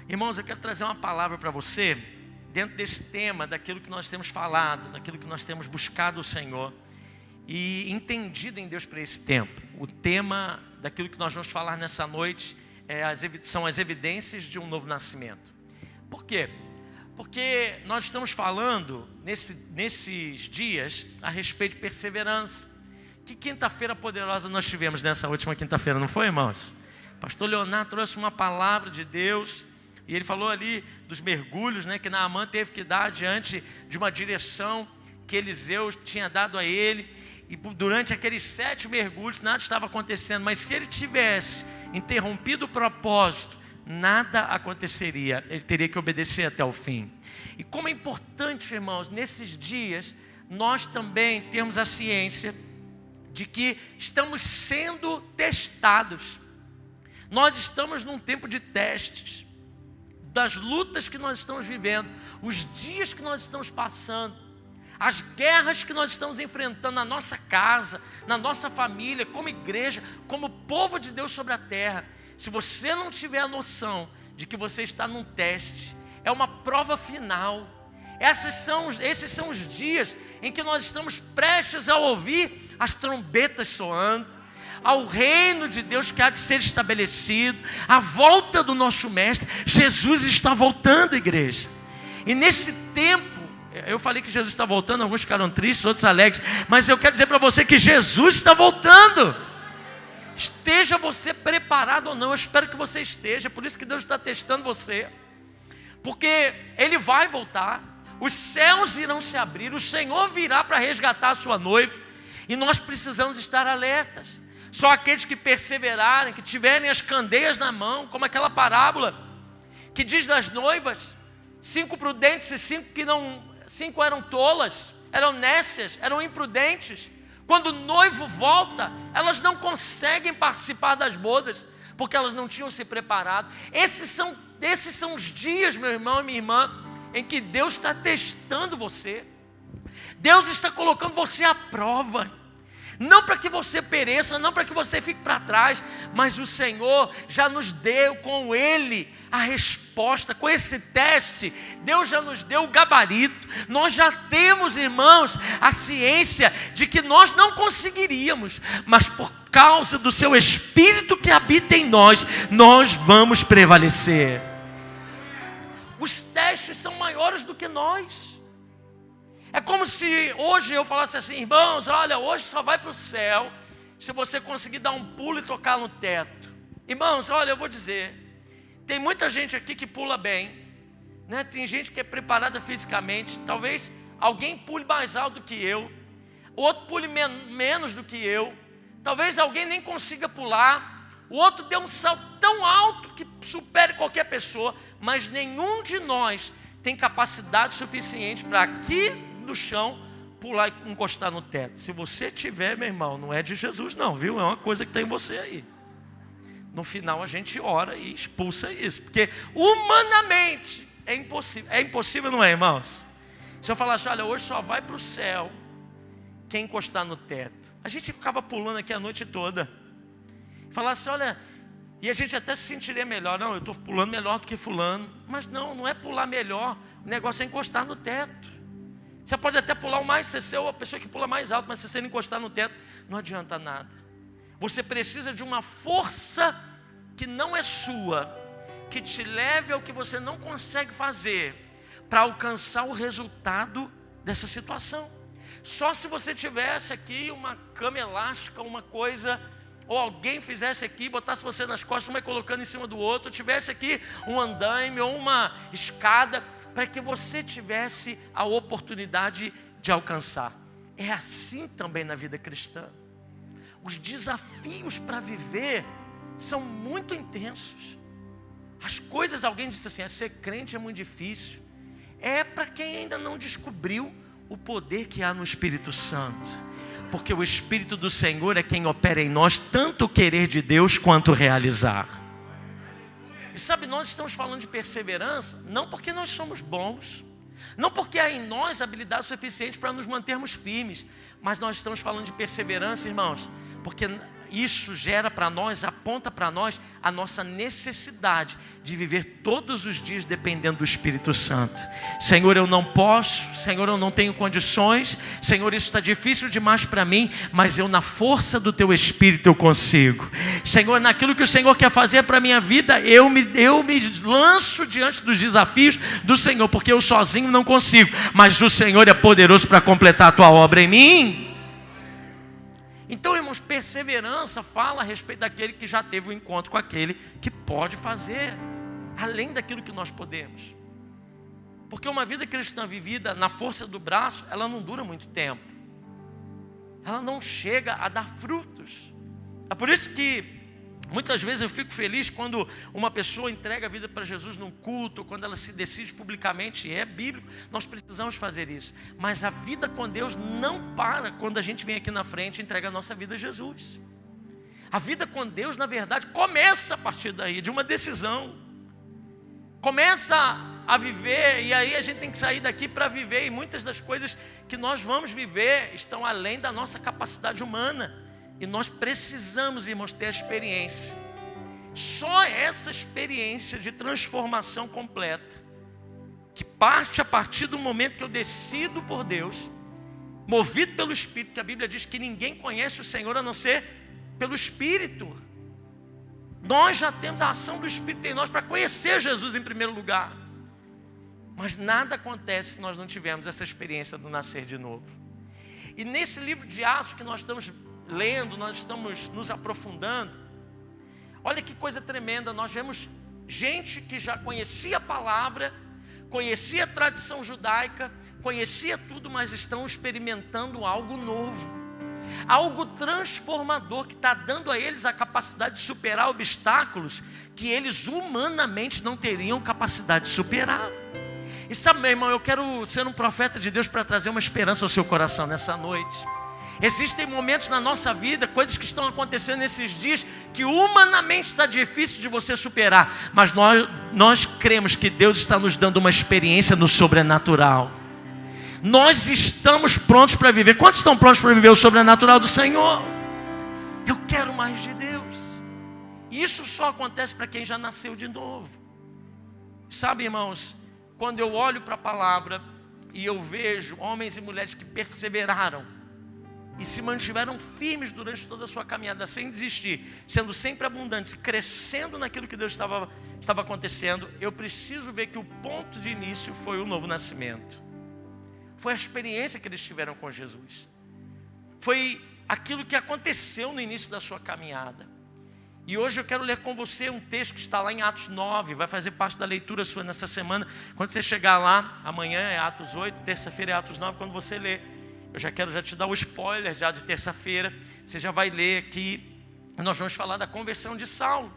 Irmãos, eu quero trazer uma palavra para você, dentro desse tema, daquilo que nós temos falado, daquilo que nós temos buscado o Senhor e entendido em Deus para esse tempo. O tema daquilo que nós vamos falar nessa noite são as evidências de um novo nascimento. Por quê? Porque nós estamos falando nesses dias a respeito de perseverança. Que quinta-feira poderosa nós tivemos nessa última quinta-feira, não foi, irmãos? Pastor Leonardo trouxe uma palavra de Deus e ele falou ali dos mergulhos, né, que Naamã teve que dar diante de uma direção que Eliseu tinha dado a ele. E durante aqueles 7 mergulhos nada estava acontecendo, mas se ele tivesse interrompido o propósito, nada aconteceria, ele teria que obedecer até o fim. E como é importante, irmãos, nesses dias, nós também temos a ciência de que estamos sendo testados. Nós estamos num tempo de testes, das lutas que nós estamos vivendo, os dias que nós estamos passando, as guerras que nós estamos enfrentando na nossa casa, na nossa família, como igreja, como povo de Deus sobre a terra. Se você não tiver a noção de que você está num teste, é uma prova final. Esses são os dias em que nós estamos prestes a ouvir as trombetas soando, ao reino de Deus que há de ser estabelecido, a volta do nosso Mestre. Jesus está voltando, igreja. E nesse tempo, eu falei que Jesus está voltando, alguns ficaram tristes, outros alegres, mas eu quero dizer para você que Jesus está voltando. Esteja você preparado ou não, eu espero que você esteja, por isso que Deus está testando você, porque Ele vai voltar, os céus irão se abrir, o Senhor virá para resgatar a sua noiva, e nós precisamos estar alertas. Só aqueles que perseverarem, que tiverem as candeias na mão, como aquela parábola que diz das noivas, 5 prudentes e 5 eram tolas, eram nécias, eram imprudentes. Quando o noivo volta, elas não conseguem participar das bodas, porque elas não tinham se preparado. Esses são os dias, meu irmão e minha irmã, em que Deus está testando você. Deus está colocando você à prova. Não para que você pereça, não para que você fique para trás, mas o Senhor já nos deu com Ele a resposta, com esse teste. Deus já nos deu o gabarito. Nós já temos, irmãos, a ciência de que nós não conseguiríamos, mas por causa do seu Espírito que habita em nós, nós vamos prevalecer. Os testes são maiores do que nós. É como se hoje eu falasse assim: irmãos, olha, hoje só vai para o céu se você conseguir dar um pulo e tocar no teto. Irmãos, olha, eu vou dizer, tem muita gente aqui que pula bem, né? Tem gente que é preparada fisicamente. Talvez alguém pule mais alto do que eu, o outro pule menos do que eu. Talvez alguém nem consiga pular, o outro dê um salto tão alto que supere qualquer pessoa, mas nenhum de nós tem capacidade suficiente para aqui do chão pular e encostar no teto. Se você tiver, meu irmão, não é de Jesus não, viu? É uma coisa que tem em você aí. No final a gente ora e expulsa isso, porque humanamente é impossível. É impossível, não é, irmãos? Se eu falasse, olha, hoje só vai para o céu quem encostar no teto, a gente ficava pulando aqui a noite toda. Falasse, olha, e a gente até se sentiria melhor. Não, eu estou pulando melhor do que fulano. Mas não é pular melhor, o negócio é encostar no teto. Você pode até pular você ser a pessoa que pula mais alto, mas se você não encostar no teto, não adianta nada. Você precisa de uma força que não é sua, que te leve ao que você não consegue fazer, para alcançar o resultado dessa situação. Só se você tivesse aqui uma cama elástica, uma coisa, ou alguém fizesse aqui, botasse você nas costas, uma colocando em cima do outro, tivesse aqui um andaime ou uma escada, para que você tivesse a oportunidade de alcançar. É assim também na vida cristã. Os desafios para viver são muito intensos. As coisas, alguém disse assim, ser crente é muito difícil. É para quem ainda não descobriu o poder que há no Espírito Santo. Porque o Espírito do Senhor é quem opera em nós, tanto o querer de Deus quanto o realizar. E sabe, nós estamos falando de perseverança, não porque nós somos bons, não porque há em nós habilidade suficiente para nos mantermos firmes, mas nós estamos falando de perseverança, irmãos, porque isso gera para nós, aponta para nós a nossa necessidade de viver todos os dias dependendo do Espírito Santo. Senhor, eu não posso, Senhor, eu não tenho condições, Senhor, isso está difícil demais para mim, mas eu, na força do Teu Espírito, eu consigo. Senhor, naquilo que o Senhor quer fazer para a minha vida, eu me lanço diante dos desafios do Senhor, porque eu sozinho não consigo, mas o Senhor é poderoso para completar a Tua obra em mim. Então, irmãos, perseverança fala a respeito daquele que já teve um encontro com aquele que pode fazer além daquilo que nós podemos. Porque uma vida cristã vivida na força do braço, ela não dura muito tempo. Ela não chega a dar frutos. É por isso que muitas vezes eu fico feliz quando uma pessoa entrega a vida para Jesus num culto, quando ela se decide publicamente, é bíblico, nós precisamos fazer isso. Mas a vida com Deus não para quando a gente vem aqui na frente e entrega a nossa vida a Jesus. A vida com Deus, na verdade, começa a partir daí, de uma decisão. Começa a viver, e aí a gente tem que sair daqui para viver, e muitas das coisas que nós vamos viver estão além da nossa capacidade humana. E nós precisamos, irmãos, ter a experiência. Só essa experiência de transformação completa, que parte a partir do momento que eu decido por Deus, movido pelo Espírito, que a Bíblia diz que ninguém conhece o Senhor a não ser pelo Espírito. Nós já temos a ação do Espírito em nós para conhecer Jesus em primeiro lugar. Mas nada acontece se nós não tivermos essa experiência do nascer de novo. E nesse livro de Atos que nós estamos lendo, nós estamos nos aprofundando, olha que coisa tremenda, nós vemos gente que já conhecia a palavra, conhecia a tradição judaica, conhecia tudo, mas estão experimentando algo novo, algo transformador, que está dando a eles a capacidade de superar obstáculos que eles humanamente não teriam capacidade de superar. E sabe, meu irmão, eu quero ser um profeta de Deus para trazer uma esperança ao seu coração nessa noite. Existem momentos na nossa vida, coisas que estão acontecendo nesses dias, que humanamente está difícil de você superar, mas nós cremos que Deus está nos dando uma experiência no sobrenatural. Nós estamos prontos para viver. Quantos estão prontos para viver o sobrenatural do Senhor? Eu quero mais de Deus. Isso só acontece para quem já nasceu de novo. Sabe, irmãos, quando eu olho para a palavra e eu vejo homens e mulheres que perseveraram e se mantiveram firmes durante toda a sua caminhada, sem desistir, sendo sempre abundantes, crescendo naquilo que Deus estava acontecendo, eu preciso ver que o ponto de início foi o novo nascimento. Foi a experiência que eles tiveram com Jesus. Foi aquilo que aconteceu no início da sua caminhada. E hoje eu quero ler com você um texto que está lá em Atos 9, vai fazer parte da leitura sua nessa semana. Quando você chegar lá, amanhã é Atos 8, terça-feira é Atos 9, quando você ler, eu já quero te dar o spoiler já de terça-feira, você já vai ler aqui, nós vamos falar da conversão de Saulo.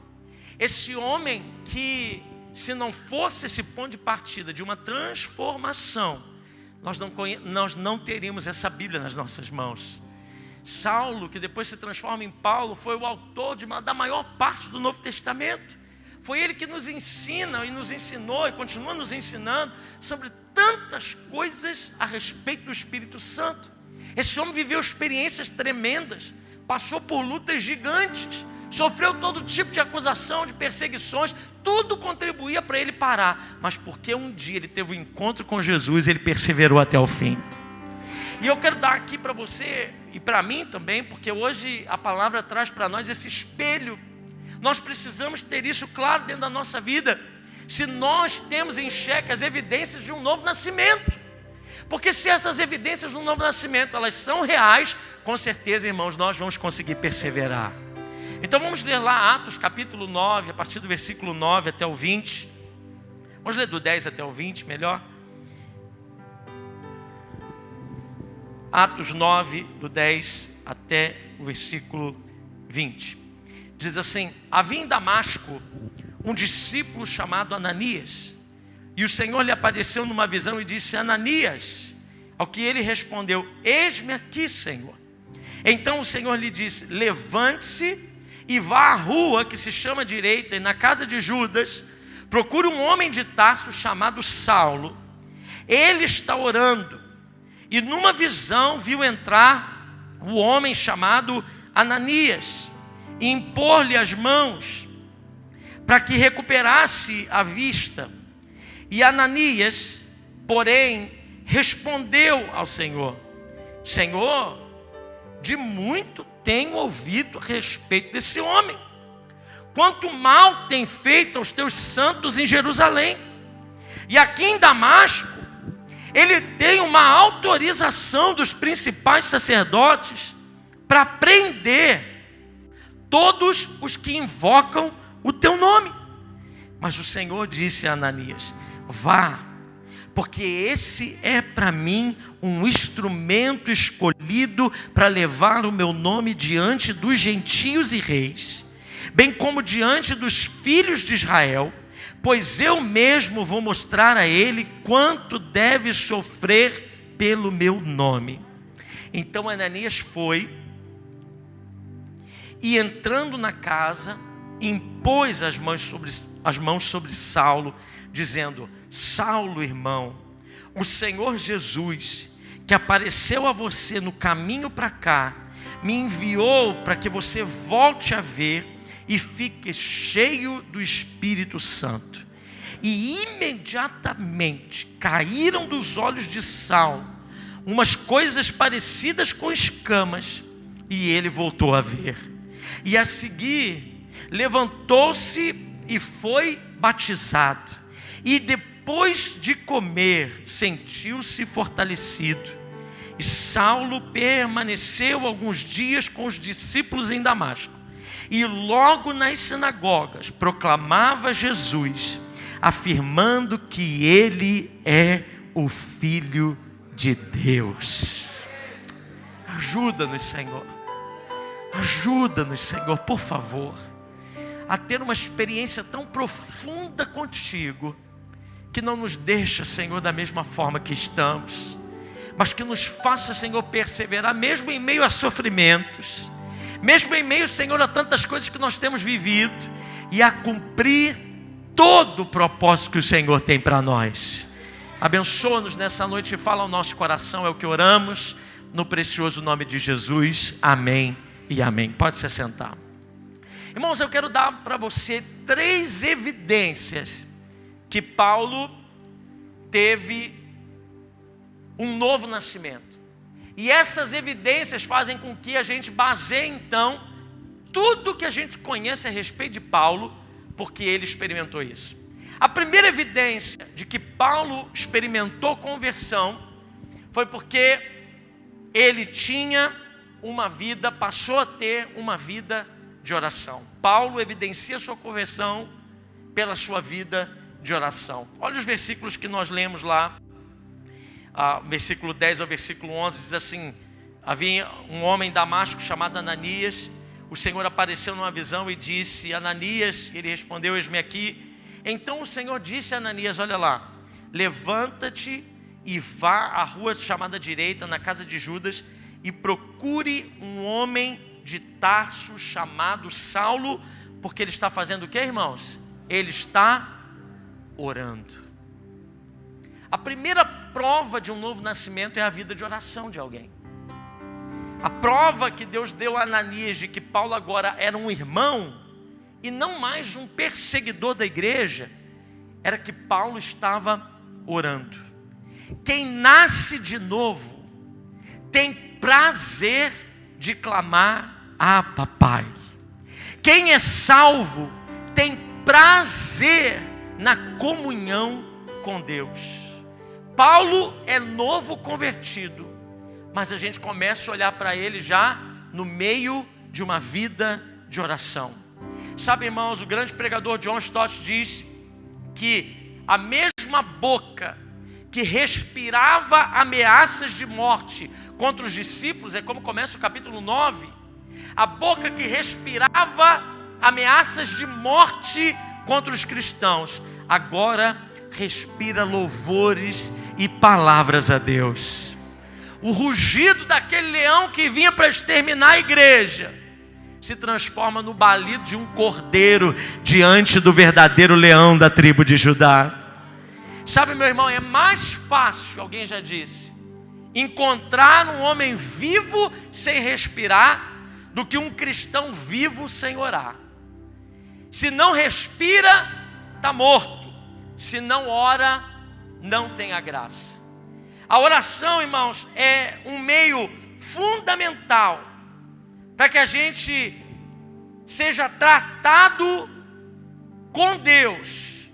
Esse homem que, se não fosse esse ponto de partida de uma transformação, nós não teríamos essa Bíblia nas nossas mãos. Saulo, que depois se transforma em Paulo, foi o autor da maior parte do Novo Testamento. Foi ele que nos ensina e nos ensinou e continua nos ensinando sobre tantas coisas a respeito do Espírito Santo. Esse homem viveu experiências tremendas, passou por lutas gigantes, sofreu todo tipo de acusação, de perseguições, tudo contribuía para ele parar, mas porque um dia ele teve um encontro com Jesus, ele perseverou até o fim. E eu quero dar aqui para você e para mim também, porque hoje a palavra traz para nós esse espelho. Nós precisamos ter isso claro dentro da nossa vida, se nós temos em xeque as evidências de um novo nascimento. Porque se essas evidências do novo nascimento, elas são reais, com certeza, irmãos, nós vamos conseguir perseverar. Então vamos ler lá Atos capítulo 9, a partir do versículo 9 até o 20. Vamos ler do 10 até o 20, melhor. Atos 9, do 10 até o versículo 20. Diz assim: havia em Damasco um discípulo chamado Ananias, e o Senhor lhe apareceu numa visão e disse: Ananias. Ao que ele respondeu: eis-me aqui, Senhor. Então o Senhor lhe disse: levante-se e vá à rua que se chama Direita, e na casa de Judas procure um homem de Tarso chamado Saulo. Ele está orando, e numa visão viu entrar o homem chamado Ananias. e impor-lhe as mãos para que recuperasse a vista. E Ananias, porém, respondeu ao Senhor: Senhor, de muito tenho ouvido a respeito desse homem, quanto mal tem feito aos teus santos em Jerusalém. E aqui em Damasco, ele tem uma autorização dos principais sacerdotes para prender todos os que invocam o teu nome. Mas o Senhor disse a Ananias: vá, porque esse é para mim um instrumento escolhido para levar o meu nome diante dos gentios e reis, bem como diante dos filhos de Israel, pois eu mesmo vou mostrar a ele quanto deve sofrer pelo meu nome. Então Ananias foi e, entrando na casa, impôs as mãos sobre Saulo, dizendo: Saulo, irmão, o Senhor Jesus, que apareceu a você no caminho para cá, me enviou para que você volte a ver e fique cheio do Espírito Santo. E imediatamente caíram dos olhos de Saulo umas coisas parecidas com escamas, e ele voltou a ver. E a seguir levantou-se e foi batizado. E depois de comer, sentiu-se fortalecido. E Saulo permaneceu alguns dias com os discípulos em Damasco. E logo nas sinagogas proclamava Jesus, afirmando que ele é o Filho de Deus. Ajuda-nos, Senhor. Ajuda-nos, Senhor, por favor, a ter uma experiência tão profunda contigo, que não nos deixa, Senhor, da mesma forma que estamos, mas que nos faça, Senhor, perseverar, mesmo em meio a sofrimentos, mesmo em meio, Senhor, a tantas coisas que nós temos vivido, e a cumprir todo o propósito que o Senhor tem para nós. Abençoa-nos nessa noite e fala ao nosso coração, é o que oramos, no precioso nome de Jesus. Amém e amém. Pode se sentar. Irmãos, eu quero dar para você 3 evidências que Paulo teve um novo nascimento. E essas evidências fazem com que a gente baseie então tudo que a gente conhece a respeito de Paulo, porque ele experimentou isso. A primeira evidência de que Paulo experimentou conversão foi porque ele tinha passou a ter uma vida de oração. Paulo evidencia sua conversão pela sua vida de oração. Olha os versículos que nós lemos lá, versículo 10 ao versículo 11, diz assim: havia um homem em Damasco chamado Ananias. O Senhor apareceu numa visão e disse: Ananias. Ele respondeu: eis-me aqui. Então o Senhor disse a Ananias: olha lá, levanta-te e vá à rua chamada direita, na casa de Judas, e procure um homem de Tarso chamado Saulo, porque ele está fazendo o que, irmãos? Ele está orando. A primeira prova de um novo nascimento é a vida de oração de alguém. A prova que Deus deu a Ananias de que Paulo agora era um irmão e não mais um perseguidor da igreja, era que Paulo estava orando. Quem nasce de novo tem prazer de clamar: ah, papai. Quem é salvo tem prazer na comunhão com Deus. Paulo é novo convertido, mas a gente começa a olhar para ele já no meio de uma vida de oração. Sabe, irmãos, o grande pregador John Stott diz que a mesma boca que respirava ameaças de morte contra os discípulos, é como começa o capítulo 9, a boca que respirava ameaças de morte contra os cristãos, agora respira louvores e palavras a Deus. O rugido daquele leão que vinha para exterminar a igreja se transforma no balido de um cordeiro diante do verdadeiro leão da tribo de Judá. Sabe, meu irmão, é mais fácil, alguém já disse, encontrar um homem vivo sem respirar do que um cristão vivo sem orar. Se não respira, está morto. Se não ora, não tem a graça. A oração, irmãos, é um meio fundamental para que a gente seja tratado com Deus,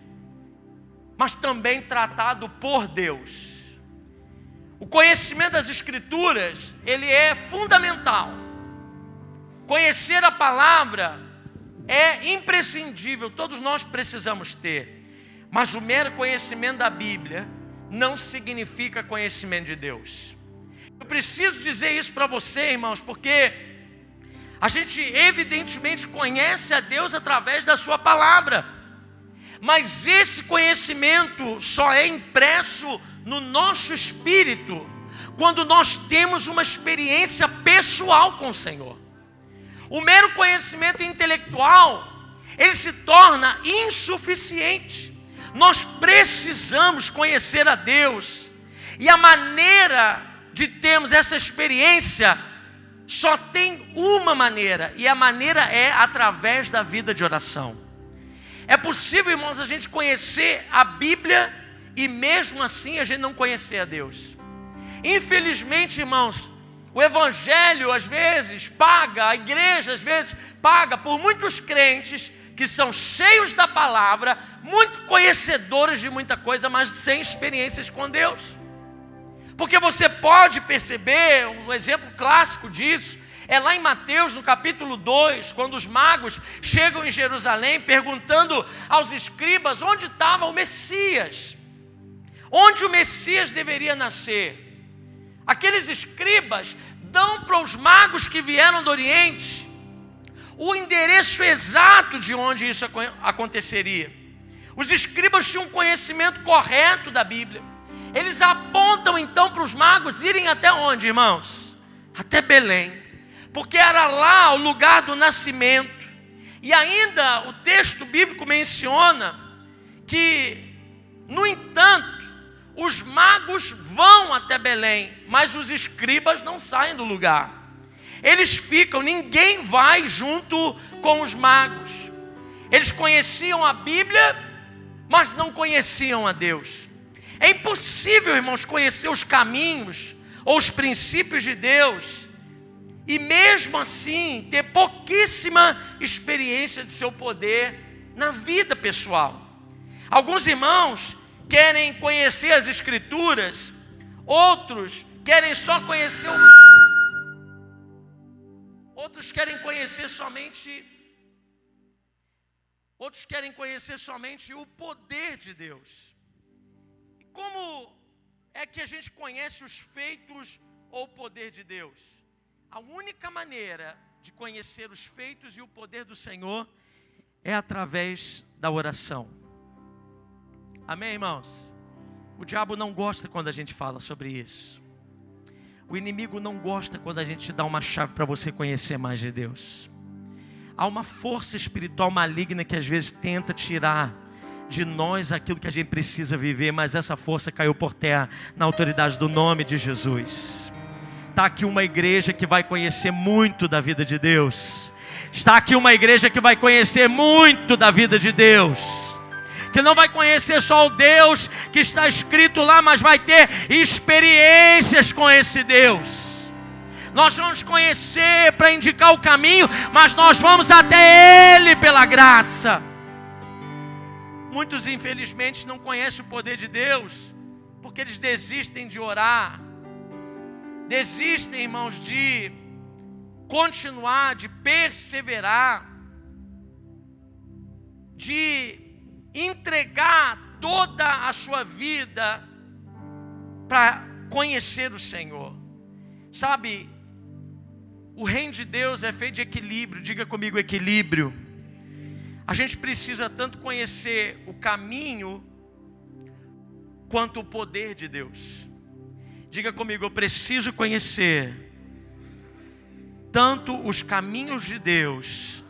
mas também tratado por Deus. O conhecimento das Escrituras, ele é fundamental. Conhecer a palavra é imprescindível, todos nós precisamos ter. Mas o mero conhecimento da Bíblia não significa conhecimento de Deus. Eu preciso dizer isso para você, irmãos, porque a gente evidentemente conhece a Deus através da sua palavra. Mas esse conhecimento só é impresso no nosso espírito quando nós temos uma experiência pessoal com o Senhor. O mero conhecimento intelectual, ele se torna insuficiente. Nós precisamos conhecer a Deus. E a maneira de termos essa experiência só tem uma maneira. E a maneira é através da vida de oração. É possível, irmãos, a gente conhecer a Bíblia e mesmo assim a gente não conhecer a Deus. Infelizmente, irmãos, o Evangelho às vezes paga, a igreja às vezes paga por muitos crentes que são cheios da palavra, muito conhecedores de muita coisa, mas sem experiências com Deus. Porque você pode perceber, um exemplo clássico disso, é lá em Mateus, no capítulo 2, quando os magos chegam em Jerusalém, perguntando aos escribas onde estava o Messias, onde o Messias deveria nascer. Aqueles escribas dão para os magos que vieram do Oriente o endereço exato de onde isso aconteceria. Os escribas tinham um conhecimento correto da Bíblia. Eles apontam então para os magos irem até onde, irmãos? Até Belém, porque era lá o lugar do nascimento. E ainda o texto bíblico menciona que, no entanto, os magos vão até Belém, mas os escribas não saem do lugar. Eles ficam, ninguém vai junto com os magos. Eles conheciam a Bíblia, mas não conheciam a Deus. É impossível, irmãos, conhecer os caminhos ou os princípios de Deus e mesmo assim ter pouquíssima experiência de seu poder na vida pessoal. Alguns irmãos querem conhecer as Escrituras, outros querem só conhecer outros querem conhecer somente o poder de Deus. E como é que a gente conhece os feitos ou o poder de Deus? A única maneira de conhecer os feitos e o poder do Senhor é através da oração. Amém, irmãos? O diabo não gosta quando a gente fala sobre isso. O inimigo não gosta quando a gente dá uma chave para você conhecer mais de Deus. Há uma força espiritual maligna que às vezes tenta tirar de nós aquilo que a gente precisa viver, mas essa força caiu por terra na autoridade do nome de Jesus. Está aqui uma igreja que vai conhecer muito da vida de Deus. Está aqui uma igreja que vai conhecer muito da vida de Deus. Que não vai conhecer só o Deus que está escrito lá, mas vai ter experiências com esse Deus. Nós vamos conhecer para indicar o caminho, mas nós vamos até Ele pela graça. Muitos infelizmente não conhecem o poder de Deus, porque eles desistem de orar. Desistem, irmãos, de continuar, de perseverar, de entregar toda a sua vida para conhecer o Senhor. Sabe, o reino de Deus é feito de equilíbrio. Diga comigo, equilíbrio. A gente precisa tanto conhecer o caminho quanto o poder de Deus. Diga comigo, eu preciso conhecer tanto os caminhos de Deus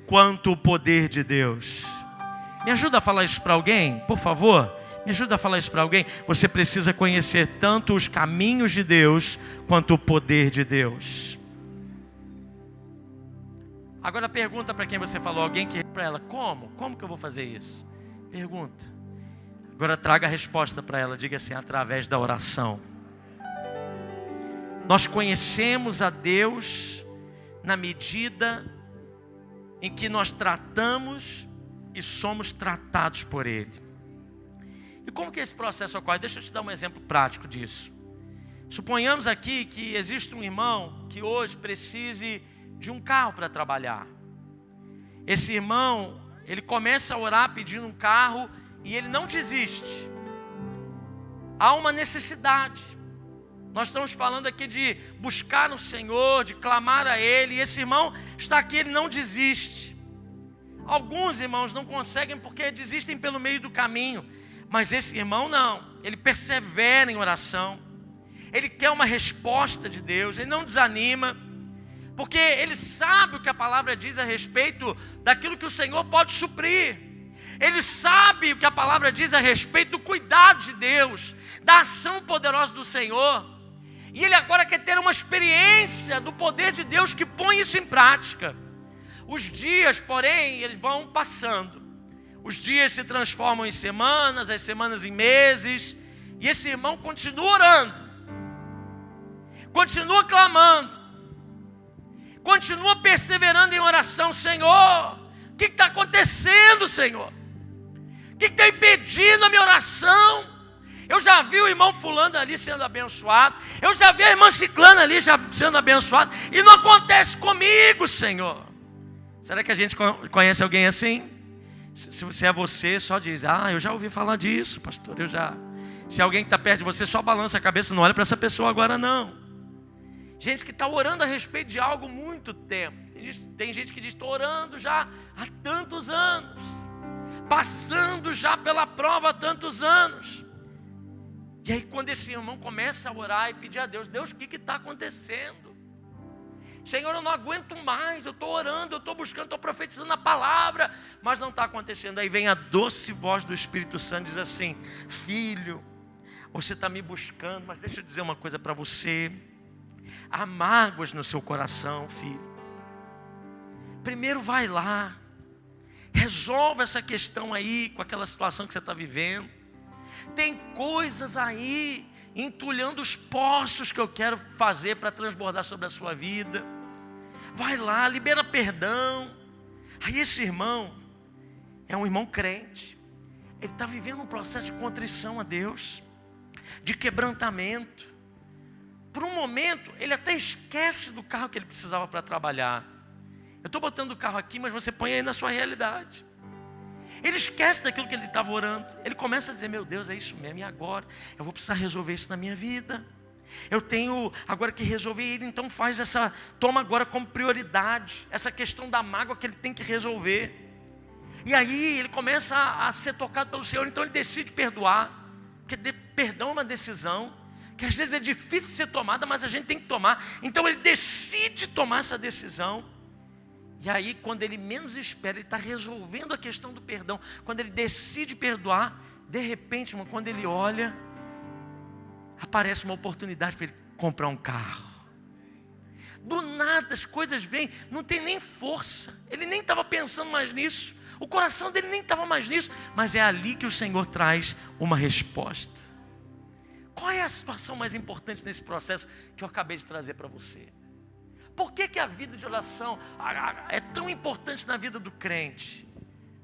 quanto o poder de Deus. Me ajuda a falar isso para alguém, por favor? Me ajuda a falar isso para alguém. Você precisa conhecer tanto os caminhos de Deus quanto o poder de Deus. Agora pergunta para quem você falou, alguém que para ela, como que eu vou fazer isso? Pergunta. Agora traga a resposta para ela, diga assim, através da oração. Nós conhecemos a Deus na medida em que nós tratamos e somos tratados por Ele. E como que esse processo ocorre? Deixa eu te dar um exemplo prático disso. Suponhamos aqui que existe um irmão que hoje precise de um carro para trabalhar. Esse irmão, ele começa a orar pedindo um carro e ele não desiste. Há uma necessidade. Nós estamos falando aqui de buscar no Senhor, de clamar a Ele. E esse irmão está aqui, ele não desiste. Alguns irmãos não conseguem porque desistem pelo meio do caminho. Mas esse irmão não. Ele persevera em oração. Ele quer uma resposta de Deus. Ele não desanima. Porque ele sabe o que a palavra diz a respeito daquilo que o Senhor pode suprir. Ele sabe o que a palavra diz a respeito do cuidado de Deus, da ação poderosa do Senhor. E ele agora quer ter uma experiência do poder de Deus que põe isso em prática. Os dias, porém, eles vão passando. Os dias se transformam em semanas, as semanas em meses. E esse irmão continua orando. Continua clamando. Continua perseverando em oração. Senhor, o que está acontecendo, Senhor? O que está impedindo a minha oração? Eu já vi o irmão fulano ali sendo abençoado. Eu já vi a irmã ciclana ali já sendo abençoada. E não acontece comigo, Senhor. Será que a gente conhece alguém assim? Se é você, só diz, eu já ouvi falar disso, pastor, eu já. Se alguém que está perto de você, só balança a cabeça, não olha para essa pessoa agora não. Gente que está orando a respeito de algo há muito tempo. Tem gente que diz, estou orando já há tantos anos. Passando já pela prova há tantos anos. E aí quando esse irmão começa a orar e pedir a Deus, Deus, o que está acontecendo? Senhor, eu não aguento mais, eu estou orando, eu estou buscando, estou profetizando a palavra, mas não está acontecendo. Aí vem a doce voz do Espírito Santo e diz assim, filho, você está me buscando, mas deixa eu dizer uma coisa para você. Há mágoas no seu coração, filho. Primeiro vai lá, resolve essa questão aí, com aquela situação que você está vivendo. Tem coisas aí entulhando os poços que eu quero fazer para transbordar sobre a sua vida. Vai lá, libera perdão. Aí esse irmão é um irmão crente. Ele está vivendo um processo de contrição a Deus, de quebrantamento. Por um momento, ele até esquece do carro que ele precisava para trabalhar. Eu estou botando o carro aqui, mas você põe aí na sua realidade. Ele esquece daquilo que ele estava orando. Ele começa a dizer, meu Deus, é isso mesmo, e agora? Eu vou precisar resolver isso na minha vida. Eu tenho agora que resolver ele, então toma agora como prioridade essa questão da mágoa que ele tem que resolver. E aí ele começa a ser tocado pelo Senhor, então ele decide perdoar. Porque perdão é uma decisão que às vezes é difícil de ser tomada, mas a gente tem que tomar. Então ele decide tomar essa decisão. E aí quando ele menos espera, ele está resolvendo a questão do perdão. Quando ele decide perdoar, de repente, irmão, quando ele olha, aparece uma oportunidade para ele comprar um carro. Do nada as coisas vêm, não tem nem força. Ele nem estava pensando mais nisso. O coração dele nem estava mais nisso. Mas é ali que o Senhor traz uma resposta. Qual é a situação mais importante nesse processo que eu acabei de trazer para você? Por que a vida de oração é tão importante na vida do crente?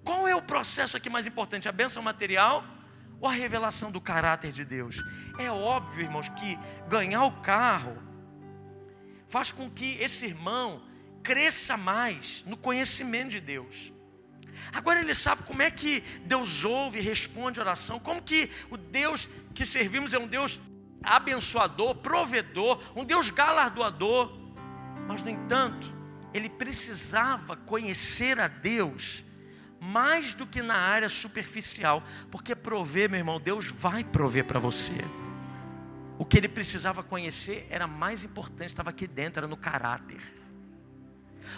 Qual é o processo aqui mais importante? A bênção material ou a revelação do caráter de Deus? É óbvio, irmãos, que ganhar o carro faz com que esse irmão cresça mais no conhecimento de Deus. Agora ele sabe como é que Deus ouve e responde a oração. Como que o Deus que servimos é um Deus abençoador, provedor, um Deus galardoador. Mas no entanto, ele precisava conhecer a Deus mais do que na área superficial. Porque prover, meu irmão, Deus vai prover para você. O que ele precisava conhecer era mais importante, estava aqui dentro, era no caráter.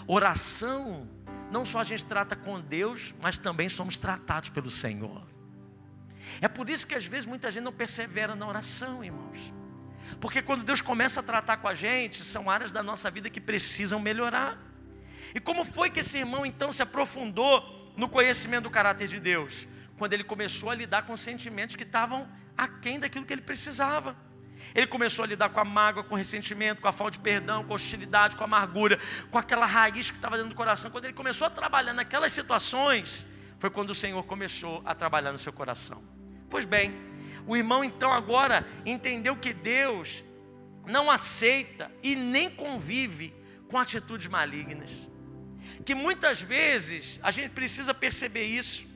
Oração, não só a gente trata com Deus, mas também somos tratados pelo Senhor. É por isso que às vezes muita gente não persevera na oração, irmãos. Porque quando Deus começa a tratar com a gente, são áreas da nossa vida que precisam melhorar. E como foi que esse irmão então se aprofundou no conhecimento do caráter de Deus? Quando ele começou a lidar com sentimentos que estavam aquém daquilo que ele precisava. Ele começou a lidar com a mágoa, com o ressentimento, com a falta de perdão, com a hostilidade, com a amargura, com aquela raiz que estava dentro do coração. Quando ele começou a trabalhar naquelas situações, foi quando o Senhor começou a trabalhar no seu coração. Pois bem, o irmão então agora entendeu que Deus não aceita e nem convive com atitudes malignas. Que muitas vezes a gente precisa perceber isso.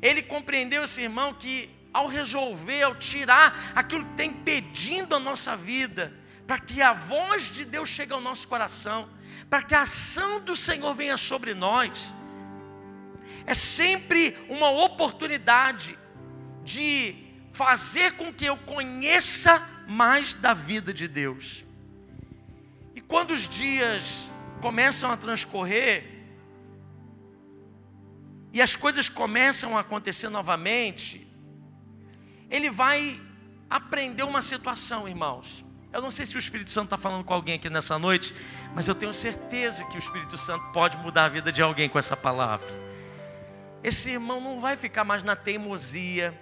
Ele compreendeu, esse irmão, que ao resolver, ao tirar aquilo que está impedindo a nossa vida, para que a voz de Deus chegue ao nosso coração, para que a ação do Senhor venha sobre nós, é sempre uma oportunidade de fazer com que eu conheça mais da vida de Deus. E quando os dias começam a transcorrer, e as coisas começam a acontecer novamente, ele vai aprender uma situação, irmãos. Eu não sei se o Espírito Santo está falando com alguém aqui nessa noite, mas eu tenho certeza que o Espírito Santo pode mudar a vida de alguém com essa palavra. Esse irmão não vai ficar mais na teimosia,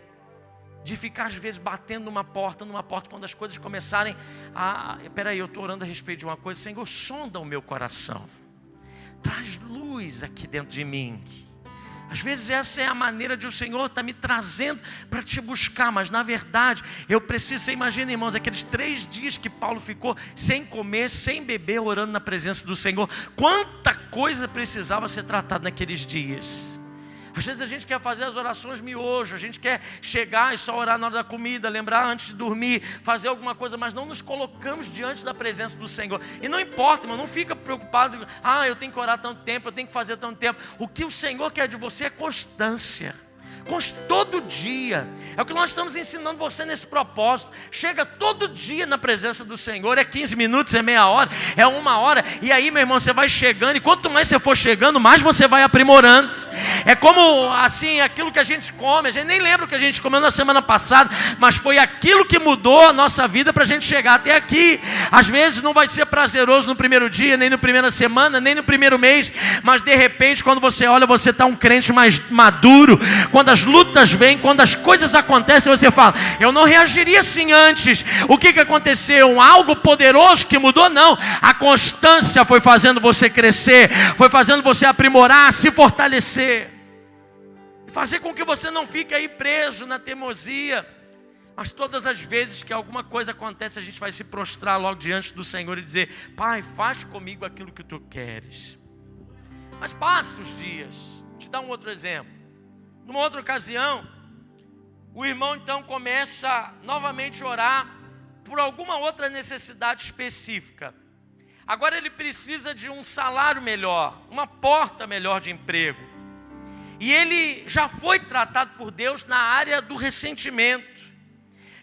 de ficar às vezes batendo numa porta, quando as coisas começarem a... Peraí, eu estou orando a respeito de uma coisa. Senhor, sonda o meu coração, traz luz aqui dentro de mim. Às vezes essa é a maneira de o Senhor estar me trazendo para te buscar, mas na verdade eu preciso, você imagina, irmãos, aqueles 3 dias que Paulo ficou sem comer, sem beber, orando na presença do Senhor. Quanta coisa precisava ser tratada naqueles dias. Às vezes a gente quer fazer as orações miojo, a gente quer chegar e só orar na hora da comida, lembrar antes de dormir, fazer alguma coisa, mas não nos colocamos diante da presença do Senhor. E não importa, irmão, não fica preocupado, eu tenho que orar tanto tempo, eu tenho que fazer tanto tempo. O que o Senhor quer de você é constância. Todo dia, é o que nós estamos ensinando você nesse propósito. Chega todo dia na presença do Senhor. É 15 minutos, é meia hora, é 1 hora. E aí, meu irmão, você vai chegando. E quanto mais você for chegando, mais você vai aprimorando. É como assim, aquilo que a gente come. A gente nem lembra o que a gente comeu na semana passada, mas foi aquilo que mudou a nossa vida para a gente chegar até aqui. Às vezes não vai ser prazeroso no primeiro dia, nem na primeira semana, nem no primeiro mês, mas de repente, quando você olha, você está um crente mais maduro. Quando as lutas vêm, quando as coisas acontecem, você fala, eu não reagiria assim antes. O que aconteceu? Algo poderoso que mudou? Não. A constância foi fazendo você crescer, foi fazendo você aprimorar, se fortalecer, fazer com que você não fique aí preso na teimosia. Mas todas as vezes que alguma coisa acontece, a gente vai se prostrar logo diante do Senhor e dizer, Pai, faz comigo aquilo que Tu queres. Mas passa os dias. Vou te dar um outro exemplo. Numa outra ocasião, o irmão então começa novamente a orar por alguma outra necessidade específica. Agora ele precisa de um salário melhor, uma porta melhor de emprego. E ele já foi tratado por Deus na área do ressentimento.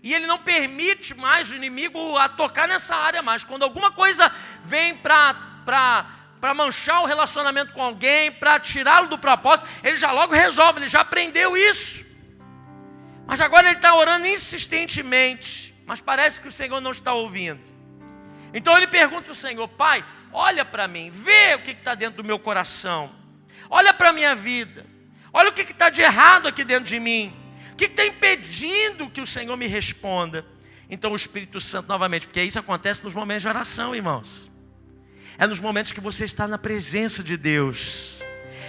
E ele não permite mais o inimigo a tocar nessa área mais. Quando alguma coisa vem para manchar o relacionamento com alguém, para tirá-lo do propósito, ele já logo resolve, ele já aprendeu isso. Mas agora ele está orando insistentemente, mas parece que o Senhor não está ouvindo. Então ele pergunta ao Senhor, Pai, olha para mim, vê o que está dentro do meu coração, olha para a minha vida, olha o que está de errado aqui dentro de mim, o que está impedindo que o Senhor me responda. Então o Espírito Santo novamente, porque isso acontece nos momentos de oração, irmãos. É nos momentos que você está na presença de Deus.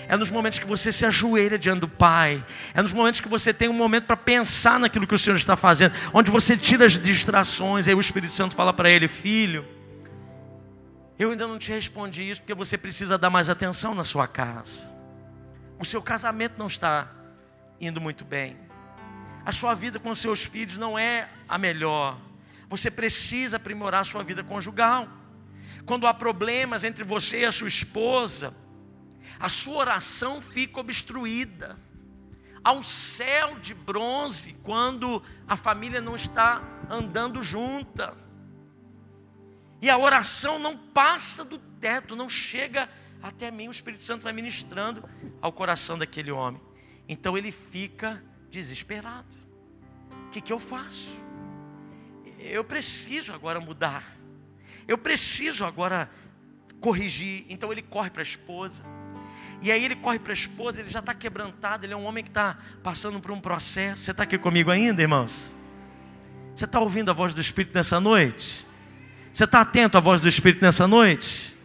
É nos momentos que você se ajoelha diante do Pai. É nos momentos que você tem um momento para pensar naquilo que o Senhor está fazendo. Onde você tira as distrações. Aí o Espírito Santo fala para ele, filho, eu ainda não te respondi isso porque você precisa dar mais atenção na sua casa. O seu casamento não está indo muito bem. A sua vida com os seus filhos não é a melhor. Você precisa aprimorar a sua vida conjugal. Quando há problemas entre você e a sua esposa, a sua oração fica obstruída. Há um céu de bronze quando a família não está andando junta. E a oração não passa do teto, não chega até mim. O Espírito Santo vai ministrando ao coração daquele homem. Então ele fica desesperado. O que eu faço? Eu preciso agora mudar. Eu preciso agora corrigir. Então ele corre para a esposa. E aí ele corre para a esposa, ele já está quebrantado, ele é um homem que está passando por um processo. Você está aqui comigo ainda, irmãos? Você está ouvindo a voz do Espírito nessa noite? Você está atento à voz do Espírito nessa noite?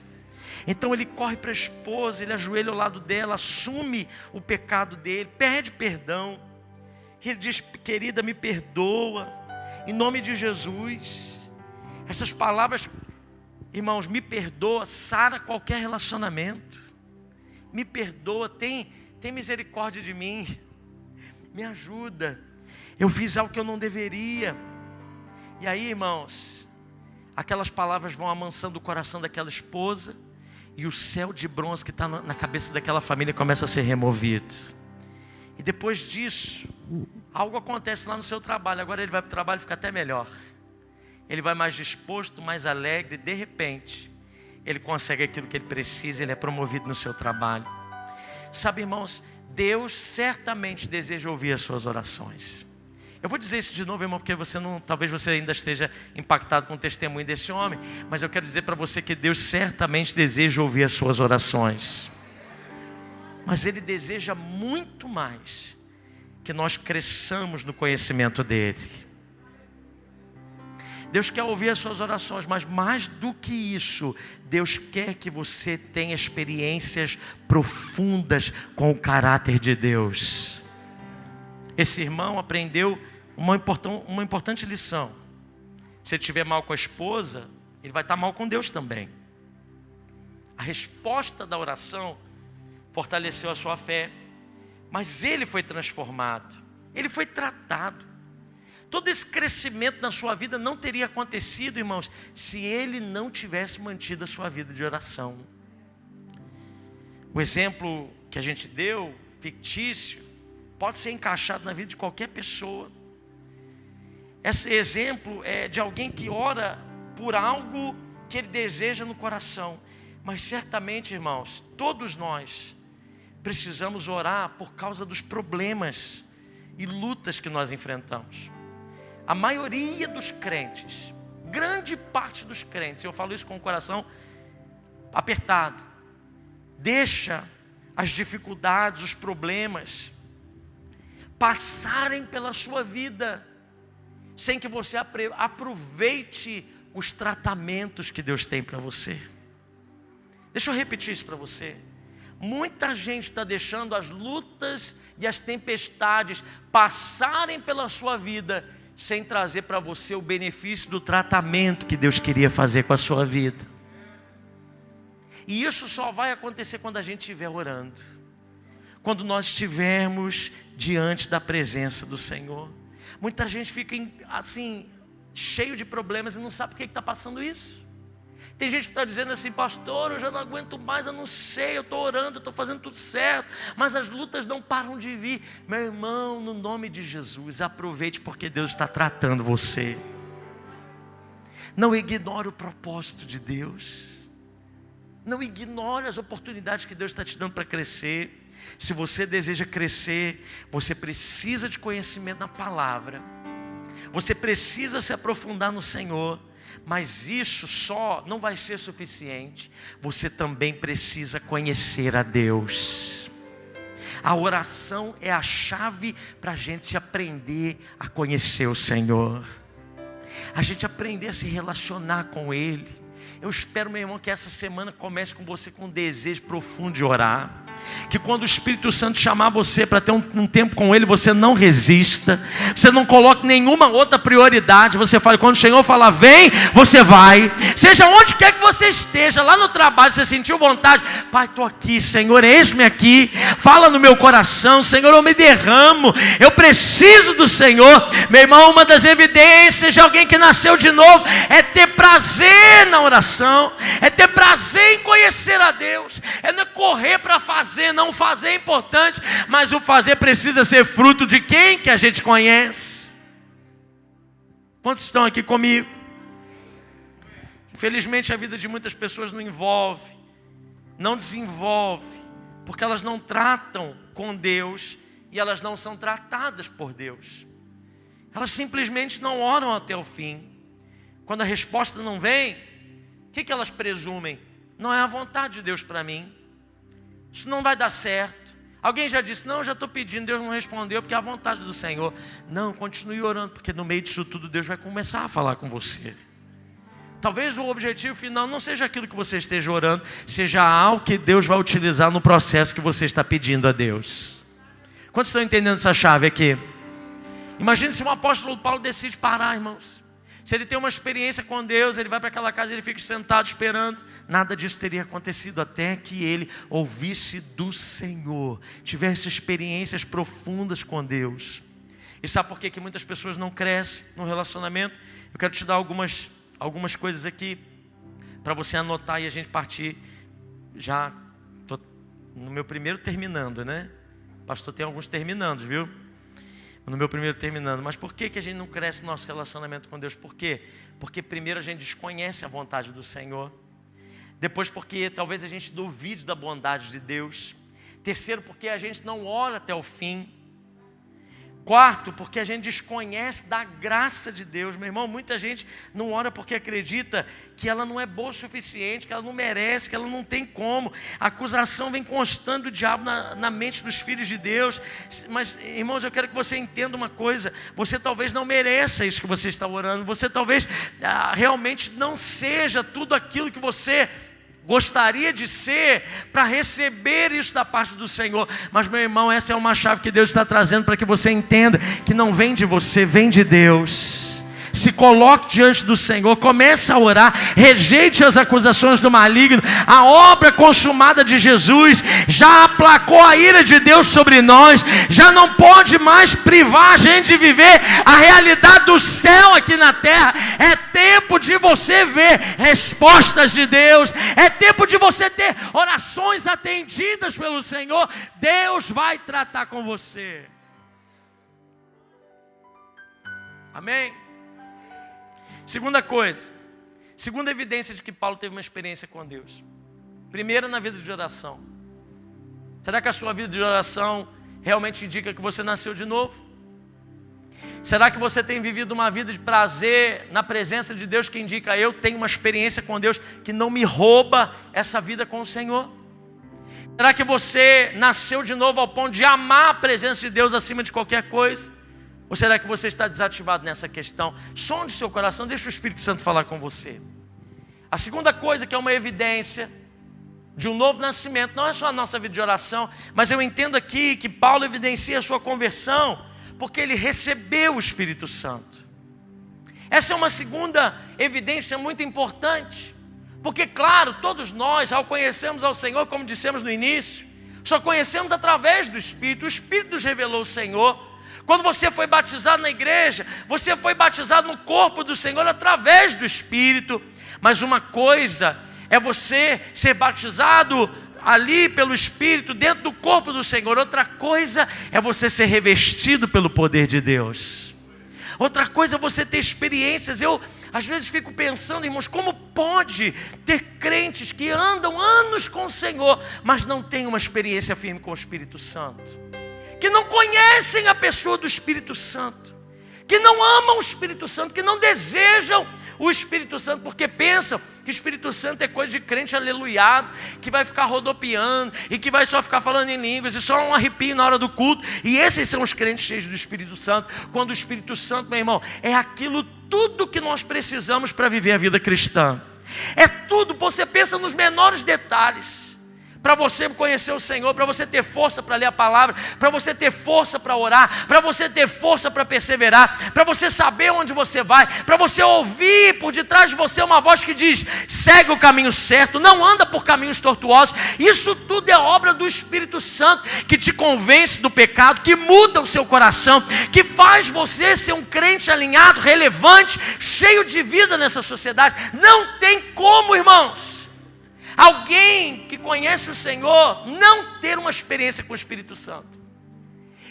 Então ele corre para a esposa, ele ajoelha ao lado dela, assume o pecado dele, pede perdão. Ele diz: querida, me perdoa, em nome de Jesus. Essas palavras, irmãos, me perdoa, sara qualquer relacionamento. Me perdoa, tem misericórdia de mim, me ajuda, eu fiz algo que eu não deveria. E aí, irmãos, aquelas palavras vão amansando o coração daquela esposa, e o céu de bronze que está na cabeça daquela família começa a ser removido. E depois disso, algo acontece lá no seu trabalho. Agora ele vai para o trabalho e fica até melhor. Ele vai mais disposto, mais alegre. De repente, ele consegue aquilo que ele precisa. Ele é promovido no seu trabalho. Sabe, irmãos, Deus certamente deseja ouvir as suas orações. Eu vou dizer isso de novo, irmão, porque talvez você ainda esteja impactado com o testemunho desse homem. Mas eu quero dizer para você que Deus certamente deseja ouvir as suas orações. Mas Ele deseja muito mais que nós cresçamos no conhecimento dEle. Deus quer ouvir as suas orações, mas mais do que isso, Deus quer que você tenha experiências profundas com o caráter de Deus. Esse irmão aprendeu uma importante lição. Se ele estiver mal com a esposa, ele vai estar mal com Deus também. A resposta da oração fortaleceu a sua fé, mas ele foi transformado, ele foi tratado. Todo esse crescimento na sua vida não teria acontecido, irmãos, se ele não tivesse mantido a sua vida de oração. O exemplo que a gente deu, fictício, pode ser encaixado na vida de qualquer pessoa. Esse exemplo é de alguém que ora por algo que ele deseja no coração. Mas certamente, irmãos, todos nós precisamos orar por causa dos problemas e lutas que nós enfrentamos. A maioria dos crentes, grande parte dos crentes, eu falo isso com o coração apertado, deixa as dificuldades, os problemas passarem pela sua vida, sem que você aproveite os tratamentos que Deus tem para você. Deixa eu repetir isso para você. Muita gente está deixando as lutas e as tempestades passarem pela sua vida, sem trazer para você o benefício do tratamento que Deus queria fazer com a sua vida. E isso só vai acontecer quando a gente estiver orando, quando nós estivermos diante da presença do Senhor. Muita gente fica assim, cheio de problemas e não sabe por que está passando isso. Tem gente que está dizendo assim: pastor, eu já não aguento mais, eu não sei, eu estou orando, eu estou fazendo tudo certo, mas as lutas não param de vir. Meu irmão, no nome de Jesus, aproveite, porque Deus está tratando você. Não ignore o propósito de Deus. Não ignore as oportunidades que Deus está te dando para crescer. Se você deseja crescer, você precisa de conhecimento na palavra. Você precisa se aprofundar no Senhor. Mas isso só não vai ser suficiente. Você também precisa conhecer a Deus. A oração é a chave para a gente aprender a conhecer o Senhor, a gente aprender a se relacionar com Ele. Eu espero, meu irmão, que essa semana comece com você com um desejo profundo de orar. Que quando o Espírito Santo chamar você para ter um tempo com Ele, você não resista. Você não coloque nenhuma outra prioridade. Você fala, quando o Senhor falar vem, você vai. Seja onde quer que você esteja, lá no trabalho, você sentiu vontade. Pai, estou aqui, Senhor, eis-me aqui. Fala no meu coração, Senhor, eu me derramo. Eu preciso do Senhor. Meu irmão, uma das evidências de alguém que nasceu de novo é ter prazer na oração. É ter prazer em conhecer a Deus. É não correr para fazer. Não fazer é importante, mas o fazer precisa ser fruto de quem que a gente conhece. Quantos estão aqui comigo? Infelizmente a vida de muitas pessoas não desenvolve, porque elas não tratam com Deus e elas não são tratadas por Deus. Elas simplesmente não oram até o fim. Quando a resposta não vem, o que elas presumem? não é a vontade de Deus para mim. Isso não vai dar certo. Alguém já disse, não, eu já estou pedindo, Deus não respondeu, porque é a vontade do Senhor. Não, continue orando, porque no meio disso tudo Deus vai começar a falar com você. Talvez o objetivo final não seja aquilo que você esteja orando, seja algo que Deus vai utilizar no processo que você está pedindo a Deus. Quantos estão entendendo essa chave aqui? Imagine se um apóstolo Paulo decide parar, irmãos. Se ele tem uma experiência com Deus, ele vai para aquela casa e ele fica sentado esperando. Nada disso teria acontecido até que ele ouvisse do Senhor, tivesse experiências profundas com Deus. E sabe por que muitas pessoas não crescem no relacionamento? Eu quero te dar algumas coisas aqui para você anotar e a gente partir. Já estou no meu primeiro terminando, né? Pastor tem alguns terminando, viu? No meu primeiro terminando. Mas por que a gente não cresce no nosso relacionamento com Deus? Por quê? Porque primeiro a gente desconhece a vontade do Senhor. Depois porque talvez a gente duvide da bondade de Deus. Terceiro, porque a gente não ora até o fim. Quarto, porque a gente desconhece da graça de Deus. Meu irmão, muita gente não ora porque acredita que ela não é boa o suficiente, que ela não merece, que ela não tem como. A acusação vem constando do diabo na mente dos filhos de Deus. Mas, irmãos, eu quero que você entenda uma coisa. Você talvez não mereça isso que você está orando. Você talvez realmente não seja tudo aquilo que você gostaria de ser para receber isso da parte do Senhor. Mas, meu irmão, essa é uma chave que Deus está trazendo para que você entenda que não vem de você, vem de Deus. Se coloque diante do Senhor, comece a orar, rejeite as acusações do maligno. A obra consumada de Jesus já aplacou a ira de Deus sobre nós, já não pode mais privar a gente de viver a realidade do céu aqui na terra. É tempo de você ver respostas de Deus, é tempo de você ter orações atendidas pelo Senhor. Deus vai tratar com você. Amém? Segunda coisa, segunda evidência de que Paulo teve uma experiência com Deus. Primeira, na vida de oração. Será que a sua vida de oração realmente indica que você nasceu de novo? Será que você tem vivido uma vida de prazer na presença de Deus que indica eu tenho uma experiência com Deus que não me rouba essa vida com o Senhor? Será que você nasceu de novo ao ponto de amar a presença de Deus acima de qualquer coisa? Ou será que você está desativado nessa questão? Sonde seu coração, deixa o Espírito Santo falar com você. A segunda coisa que é uma evidência de um novo nascimento, não é só a nossa vida de oração, mas eu entendo aqui que Paulo evidencia a sua conversão, porque ele recebeu o Espírito Santo. Essa é uma segunda evidência muito importante, porque claro, todos nós, ao conhecermos ao Senhor, como dissemos no início, só conhecemos através do Espírito. O Espírito nos revelou o Senhor. Quando você foi batizado na igreja, você foi batizado no corpo do Senhor através do Espírito. Mas uma coisa é você ser batizado ali pelo Espírito dentro do corpo do Senhor. Outra coisa é você ser revestido pelo poder de Deus. Outra coisa é você ter experiências. Eu às vezes fico pensando, irmãos, como pode ter crentes que andam anos com o Senhor, mas não têm uma experiência firme com o Espírito Santo, que não conhecem a pessoa do Espírito Santo, que não amam o Espírito Santo, que não desejam o Espírito Santo, porque pensam que o Espírito Santo é coisa de crente aleluiado, que vai ficar rodopiando, e que vai só ficar falando em línguas, e só um arrepio na hora do culto. E esses são os crentes cheios do Espírito Santo, quando o Espírito Santo, meu irmão, é aquilo tudo que nós precisamos para viver a vida cristã. É tudo, você pensa nos menores detalhes, para você conhecer o Senhor, para você ter força para ler a palavra, para você ter força para orar, para você ter força para perseverar, para você saber onde você vai, para você ouvir por detrás de você uma voz que diz, segue o caminho certo, não anda por caminhos tortuosos. Isso tudo é obra do Espírito Santo, que te convence do pecado, que muda o seu coração, que faz você ser um crente alinhado, relevante, cheio de vida nessa sociedade. Não tem como, irmãos, alguém que conhece o Senhor não ter uma experiência com o Espírito Santo.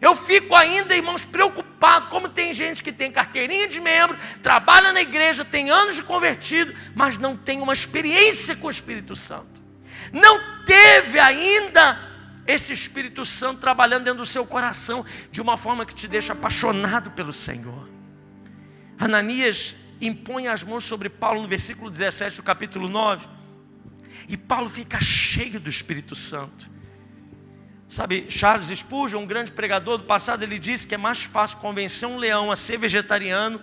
Eu fico ainda, irmãos, preocupado como tem gente que tem carteirinha de membro, trabalha na igreja, tem anos de convertido, mas não tem uma experiência com o Espírito Santo. Não teve ainda esse Espírito Santo trabalhando dentro do seu coração de uma forma que te deixa apaixonado pelo Senhor. Ananias impõe as mãos sobre Paulo no versículo 17 do capítulo 9. E Paulo fica cheio do Espírito Santo. Sabe, Charles Spurgeon, um grande pregador do passado, ele disse que é mais fácil convencer um leão a ser vegetariano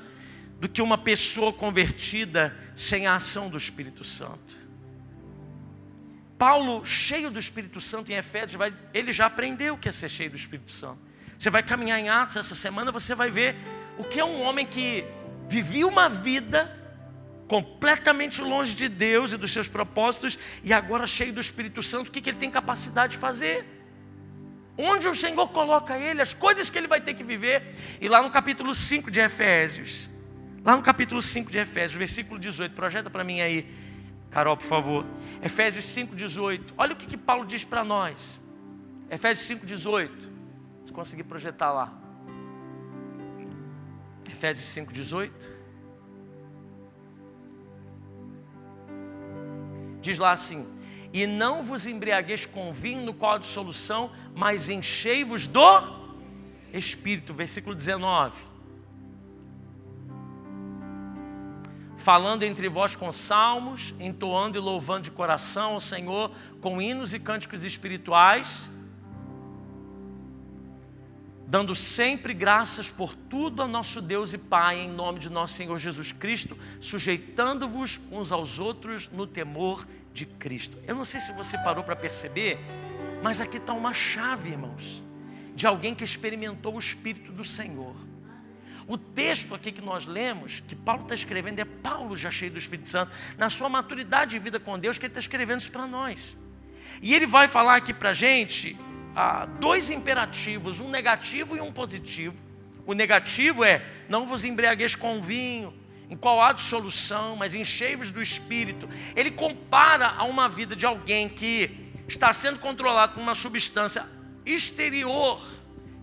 do que uma pessoa convertida sem a ação do Espírito Santo. Paulo, cheio do Espírito Santo em Efésios, ele já aprendeu o que é ser cheio do Espírito Santo. Você vai caminhar em Atos essa semana, você vai ver o que é um homem que vivia uma vida completamente longe de Deus e dos seus propósitos, e agora cheio do Espírito Santo, o que ele tem capacidade de fazer? Onde o Senhor coloca ele, as coisas que ele vai ter que viver. E lá no capítulo 5 de Efésios, versículo 18, projeta para mim aí, Carol, por favor. Efésios 5,18, olha o que Paulo diz para nós. Efésios 5,18, se conseguir projetar lá. Efésios 5,18. Diz lá assim: e não vos embriagueis com vinho, no qual há dissolução, mas enchei-vos do Espírito. Versículo 19. Falando entre vós com salmos, entoando e louvando de coração ao Senhor, com hinos e cânticos espirituais, dando sempre graças por tudo a nosso Deus e Pai, em nome de nosso Senhor Jesus Cristo, sujeitando-vos uns aos outros no temor de Cristo. Eu não sei se você parou para perceber, mas aqui está uma chave, irmãos, de alguém que experimentou o Espírito do Senhor. O texto aqui que nós lemos, que Paulo está escrevendo, é Paulo já cheio do Espírito Santo, na sua maturidade de vida com Deus, que ele está escrevendo isso para nós. E ele vai falar aqui para a gente dois imperativos, um negativo e um positivo. O negativo é: não vos embriagueis com vinho, em qual há dissolução, mas enchei-vos do Espírito. Ele compara a uma vida de alguém que está sendo controlado por uma substância exterior,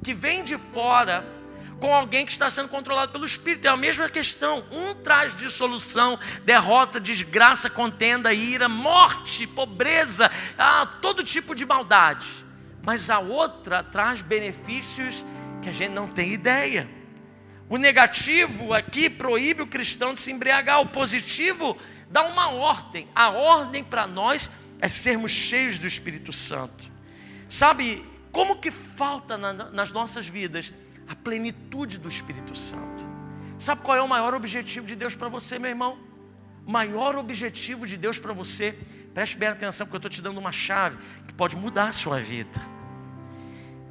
que vem de fora, com alguém que está sendo controlado pelo Espírito. É a mesma questão. Um traz dissolução, derrota, desgraça, contenda, ira, morte, pobreza, todo tipo de maldade. Mas a outra traz benefícios que a gente não tem ideia. O negativo aqui proíbe o cristão de se embriagar. O positivo dá uma ordem. A ordem para nós é sermos cheios do Espírito Santo. Sabe como que falta nas nossas vidas a plenitude do Espírito Santo? Sabe qual é o maior objetivo de Deus para você, meu irmão? O maior objetivo de Deus para você, preste bem atenção, porque eu estou te dando uma chave que pode mudar a sua vida.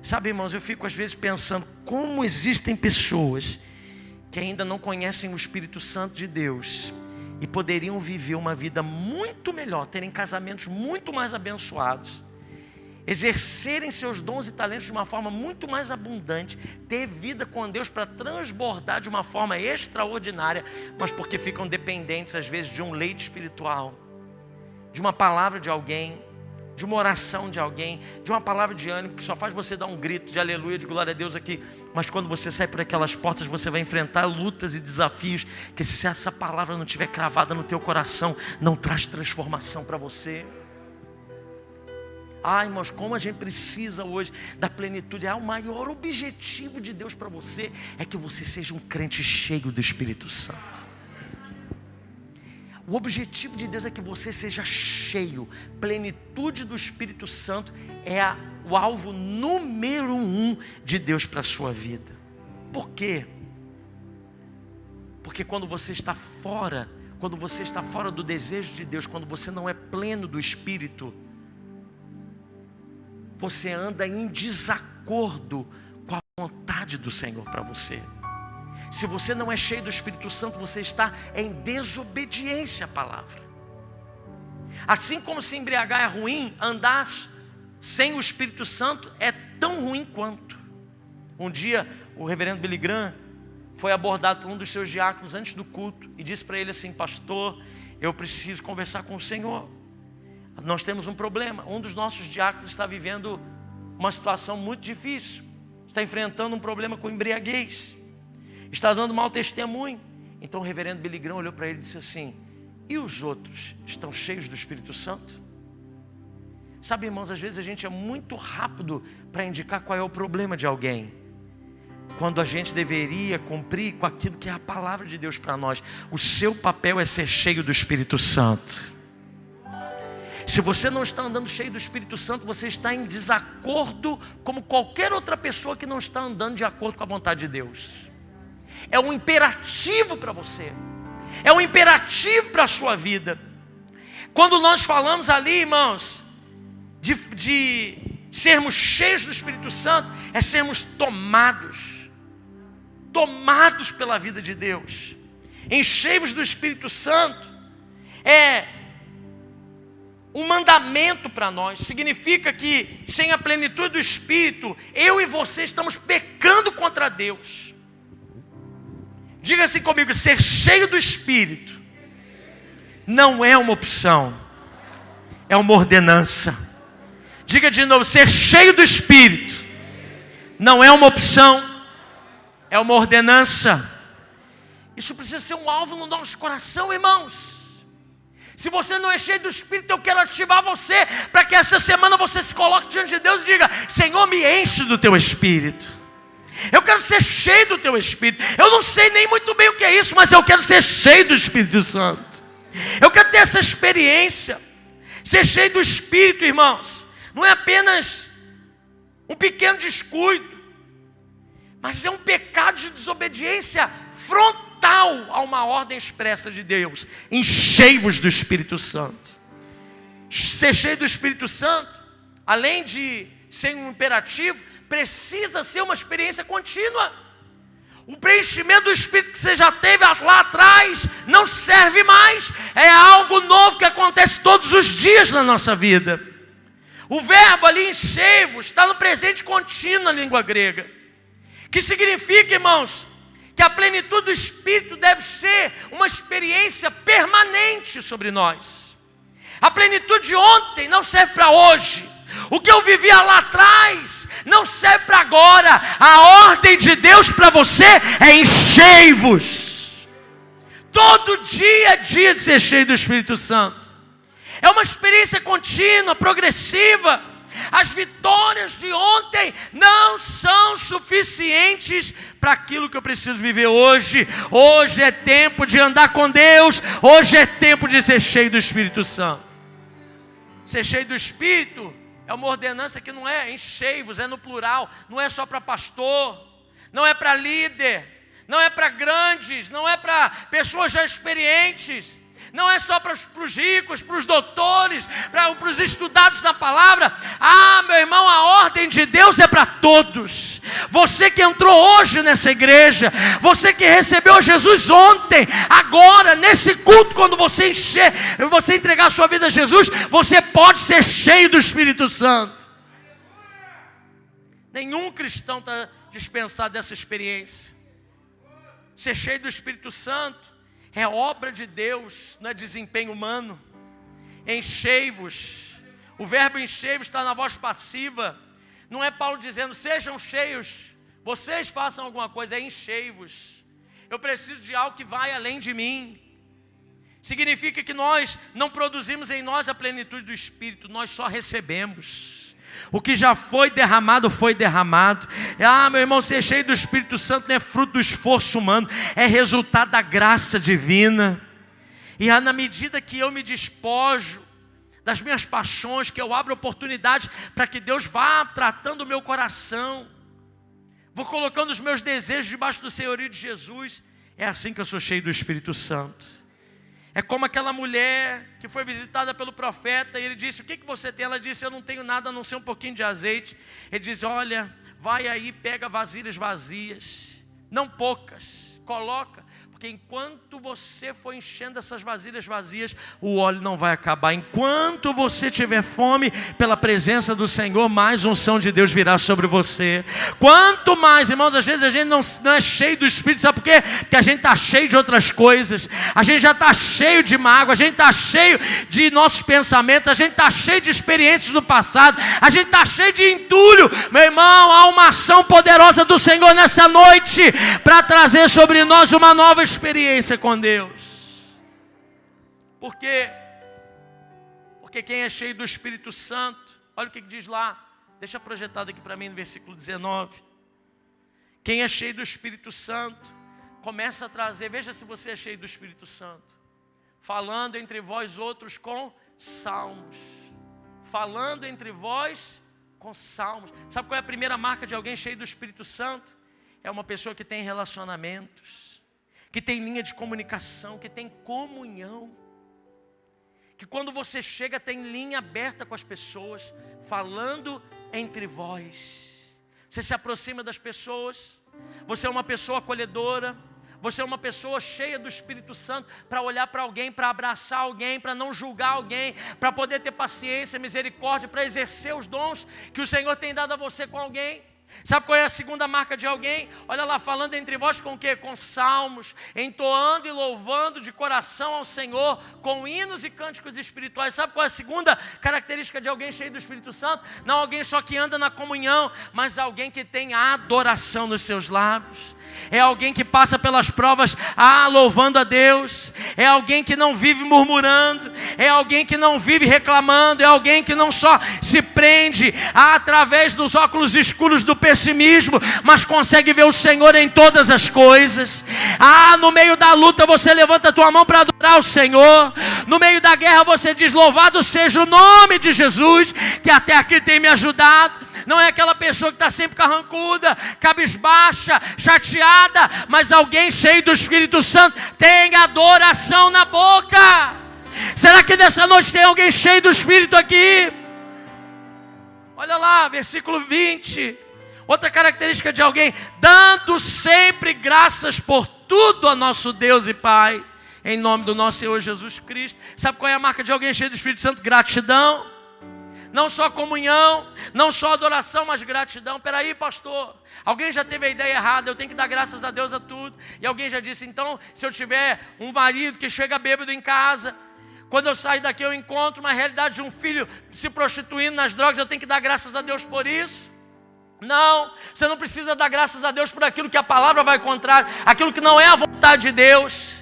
Sabe, irmãos, eu fico às vezes pensando como existem pessoas que ainda não conhecem o Espírito Santo de Deus e poderiam viver uma vida muito melhor, terem casamentos muito mais abençoados, exercerem seus dons e talentos de uma forma muito mais abundante, ter vida com Deus para transbordar de uma forma extraordinária, mas porque ficam dependentes às vezes de um leite espiritual, de uma palavra de alguém, de uma oração de alguém, de uma palavra de ânimo que só faz você dar um grito de aleluia, de glória a Deus aqui, mas quando você sai por aquelas portas você vai enfrentar lutas e desafios que, se essa palavra não estiver cravada no teu coração, não traz transformação para você. Irmãos, como a gente precisa hoje da plenitude. O maior objetivo de Deus para você é que você seja um crente cheio do Espírito Santo. O objetivo de Deus é que você seja cheio. Plenitude do Espírito Santo é o alvo número 1 de Deus para a sua vida. Por quê? Porque quando você está fora do desejo de Deus, quando você não é pleno do Espírito, você anda em desacordo com a vontade do Senhor para você. Se você não é cheio do Espírito Santo, você está em desobediência à palavra. Assim como se embriagar é ruim, andar sem o Espírito Santo é tão ruim quanto. Um dia o reverendo Billy Graham foi abordado por um dos seus diáconos antes do culto e disse para ele assim: pastor, eu preciso conversar com o Senhor. Nós temos um problema. Um dos nossos diáconos está vivendo uma situação muito difícil, está enfrentando um problema com embriaguez, está dando mau testemunho. Então o reverendo Billy Graham olhou para ele e disse assim: e os outros estão cheios do Espírito Santo? Sabe, irmãos, às vezes a gente é muito rápido para indicar qual é o problema de alguém, quando a gente deveria cumprir com aquilo que é a palavra de Deus para nós. O seu papel é ser cheio do Espírito Santo. Se você não está andando cheio do Espírito Santo, você está em desacordo como qualquer outra pessoa que não está andando de acordo com a vontade de Deus. É um imperativo para você. É um imperativo para a sua vida. Quando nós falamos ali, irmãos, de sermos cheios do Espírito Santo, é sermos tomados pela vida de Deus. Enchei-vos do Espírito Santo é um mandamento para nós. Significa que sem a plenitude do Espírito, eu e você estamos pecando contra Deus. Diga assim comigo: ser cheio do Espírito não é uma opção, é uma ordenança. Diga de novo: ser cheio do Espírito não é uma opção, é uma ordenança. Isso precisa ser um alvo no nosso coração, irmãos. Se você não é cheio do Espírito, eu quero ativar você, para que essa semana você se coloque diante de Deus e diga: Senhor, me enche do teu Espírito. Eu quero ser cheio do teu Espírito. Eu não sei nem muito bem o que é isso, mas eu quero ser cheio do Espírito Santo. Eu quero ter essa experiência. Ser cheio do Espírito, irmãos, não é apenas um pequeno descuido, mas é um pecado de desobediência frontal a uma ordem expressa de Deus. Enchei-vos do Espírito Santo. Ser cheio do Espírito Santo, além de ser um imperativo, precisa ser uma experiência contínua. O preenchimento do Espírito que você já teve lá atrás não serve mais. É algo novo que acontece todos os dias na nossa vida. O verbo ali, enchei-vos, está no presente contínuo na língua grega, que significa, irmãos, que a plenitude do Espírito deve ser uma experiência permanente sobre nós. A plenitude de ontem não serve para hoje. O que eu vivia lá atrás não serve para agora. A ordem de Deus para você é enchei-vos. Todo dia é dia de ser cheio do Espírito Santo. É uma experiência contínua, progressiva. As vitórias de ontem não são suficientes para aquilo que eu preciso viver hoje. Hoje é tempo de andar com Deus. Hoje é tempo de ser cheio do Espírito Santo. Ser cheio do Espírito é uma ordenança que não é enchei-vos, é no plural. Não é só para pastor, não é para líder, não é para grandes, não é para pessoas já experientes. Não é só para os ricos, para os doutores, para os estudados na palavra. Ah, meu irmão, a ordem de Deus é para todos. Você que entrou hoje nessa igreja, você que recebeu Jesus ontem, agora, nesse culto, quando você entregar a sua vida a Jesus, você pode ser cheio do Espírito Santo. Nenhum cristão está dispensado dessa experiência. Ser cheio do Espírito Santo é obra de Deus, não é desempenho humano. Enchei-vos. O verbo enchei-vos está na voz passiva. Não é Paulo dizendo sejam cheios, vocês façam alguma coisa, é enchei-vos. Eu preciso de algo que vai além de mim. Significa que nós não produzimos em nós a plenitude do Espírito, nós só recebemos. O que já foi derramado, foi derramado. Ah, meu irmão, ser cheio do Espírito Santo não é fruto do esforço humano, é resultado da graça divina. E na medida que eu me despojo das minhas paixões, que eu abro oportunidades para que Deus vá tratando o meu coração, vou colocando os meus desejos debaixo do senhorio de Jesus, é assim que eu sou cheio do Espírito Santo. É como aquela mulher que foi visitada pelo profeta e ele disse: o que você tem? Ela disse: eu não tenho nada a não ser um pouquinho de azeite. Ele diz: olha, vai aí, pega vasilhas vazias, não poucas, coloca. Porque enquanto você for enchendo essas vasilhas vazias, o óleo não vai acabar. Enquanto você tiver fome pela presença do Senhor, mais unção de Deus virá sobre você. Quanto mais, irmãos, às vezes a gente não é cheio do Espírito, sabe por quê? Porque a gente está cheio de outras coisas. A gente já está cheio de mágoa, a gente está cheio de nossos pensamentos, a gente está cheio de experiências do passado, a gente está cheio de entulho. Meu irmão, há uma ação poderosa do Senhor nessa noite para trazer sobre nós uma nova experiência com Deus. Por quê? Porque quem é cheio do Espírito Santo, olha o que diz lá, deixa projetado aqui para mim no versículo 19. Quem é cheio do Espírito Santo começa a trazer, veja se você é cheio do Espírito Santo, falando entre vós outros com salmos. Falando entre vós com salmos. Sabe qual é a primeira marca de alguém cheio do Espírito Santo? É uma pessoa que tem relacionamentos, que tem linha de comunicação, que tem comunhão. Que quando você chega tem linha aberta com as pessoas, falando entre vós. Você se aproxima das pessoas, você é uma pessoa acolhedora, você é uma pessoa cheia do Espírito Santo para olhar para alguém, para abraçar alguém, para não julgar alguém, para poder ter paciência, misericórdia, para exercer os dons que o Senhor tem dado a você com alguém. Sabe qual é a segunda marca de alguém? Olha lá, falando entre vós com o quê? Com salmos, entoando e louvando de coração ao Senhor, com hinos e cânticos espirituais. Sabe qual é a segunda característica de alguém cheio do Espírito Santo? Não alguém só que anda na comunhão, mas alguém que tem adoração nos seus lábios. É alguém que passa pelas provas, louvando a Deus. É alguém que não vive murmurando. É alguém que não vive reclamando. É alguém que não só se prende através dos óculos escuros do pessimismo, mas consegue ver o Senhor em todas as coisas. No meio da luta você levanta a tua mão para adorar o Senhor. No meio da guerra você diz: louvado seja o nome de Jesus, que até aqui tem me ajudado. Não é aquela pessoa que está sempre carrancuda, cabisbaixa, chateada, mas alguém cheio do Espírito Santo tem adoração na boca. Será que nessa noite tem alguém cheio do Espírito aqui? Olha lá, versículo 20. Outra característica de alguém: dando sempre graças por tudo a nosso Deus e Pai, em nome do nosso Senhor Jesus Cristo. Sabe qual é a marca de alguém cheio do Espírito Santo? Gratidão. Não só comunhão, não só adoração, mas gratidão. Peraí, pastor, alguém já teve a ideia errada, eu tenho que dar graças a Deus a tudo. E alguém já disse: então, se eu tiver um marido que chega bêbado em casa, quando eu sair daqui eu encontro uma realidade de um filho se prostituindo nas drogas, eu tenho que dar graças a Deus por isso? Não, você não precisa dar graças a Deus por aquilo que a palavra vai contrário, aquilo que não é a vontade de Deus.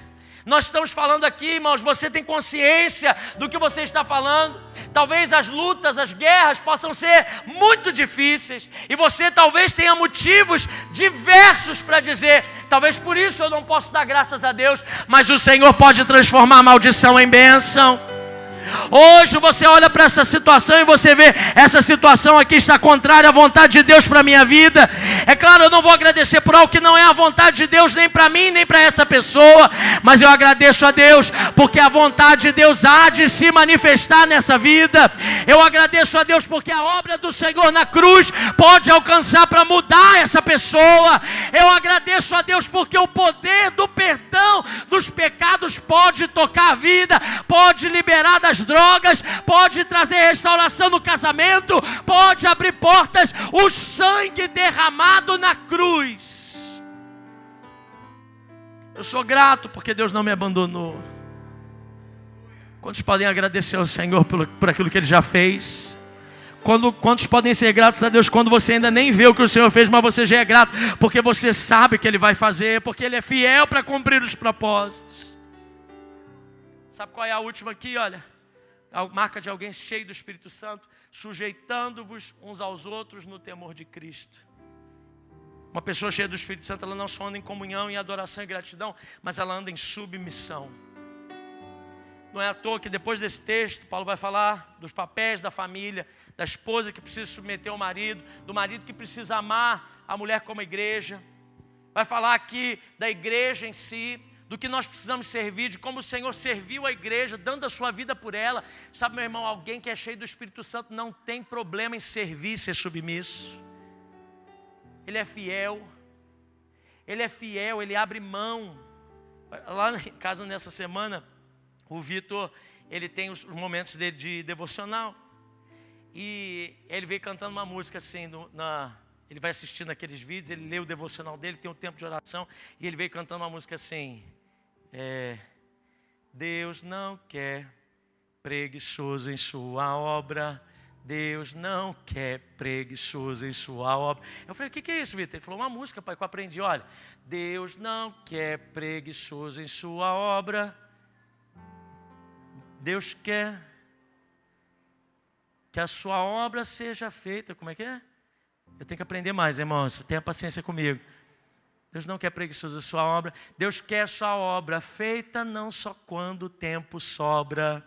Nós estamos falando aqui, irmãos, você tem consciência do que você está falando? Talvez as lutas, as guerras possam ser muito difíceis, e você talvez tenha motivos diversos para dizer: talvez por isso eu não posso dar graças a Deus. Mas o Senhor pode transformar a maldição em bênção. Hoje você olha para essa situação e você vê: essa situação aqui está contrária à vontade de Deus para a minha vida. É claro, eu não vou agradecer por algo que não é a vontade de Deus, nem para mim, nem para essa pessoa, mas eu agradeço a Deus, porque a vontade de Deus há de se manifestar nessa vida. Eu agradeço a Deus porque a obra do Senhor na cruz pode alcançar para mudar essa pessoa. Eu agradeço a Deus porque o poder do perdão dos pecados pode tocar a vida, pode liberar das drogas, pode trazer restauração no casamento, pode abrir portas. O sangue derramado na cruz. Eu sou grato porque Deus não me abandonou. Quantos podem agradecer ao Senhor por aquilo que Ele já fez? Quantos podem ser gratos a Deus quando você ainda nem vê o que o Senhor fez, mas você já é grato porque você sabe que Ele vai fazer, porque Ele é fiel para cumprir os propósitos. Sabe qual é a última aqui? Olha, a marca de alguém cheio do Espírito Santo: sujeitando-vos uns aos outros no temor de Cristo. Uma pessoa cheia do Espírito Santo, ela não só anda em comunhão, em adoração e gratidão, mas ela anda em submissão. Não é à toa que depois desse texto, Paulo vai falar dos papéis da família, da esposa que precisa submeter ao marido, do marido que precisa amar a mulher como a igreja. Vai falar aqui da igreja em si, do que nós precisamos servir, de como o Senhor serviu a igreja, dando a sua vida por ela. Sabe, meu irmão, alguém que é cheio do Espírito Santo não tem problema em servir e ser submisso. Ele é fiel, ele abre mão. Lá em casa nessa semana, o Vitor, ele tem os momentos dele de devocional, e ele veio cantando uma música assim, ele vai assistindo aqueles vídeos, ele lê o devocional dele, tem um tempo de oração, e ele veio cantando uma música assim: Deus não quer preguiçoso em sua obra, Deus não quer preguiçoso em sua obra. Eu falei: o que é isso, Vitor? Ele falou: uma música, pai, que eu aprendi. Olha: Deus não quer preguiçoso em sua obra, Deus quer que a sua obra seja feita. Como é que é? Eu tenho que aprender mais, irmãos, tenha paciência comigo. Deus não quer preguiçoso a sua obra, Deus quer a sua obra feita não só quando o tempo sobra.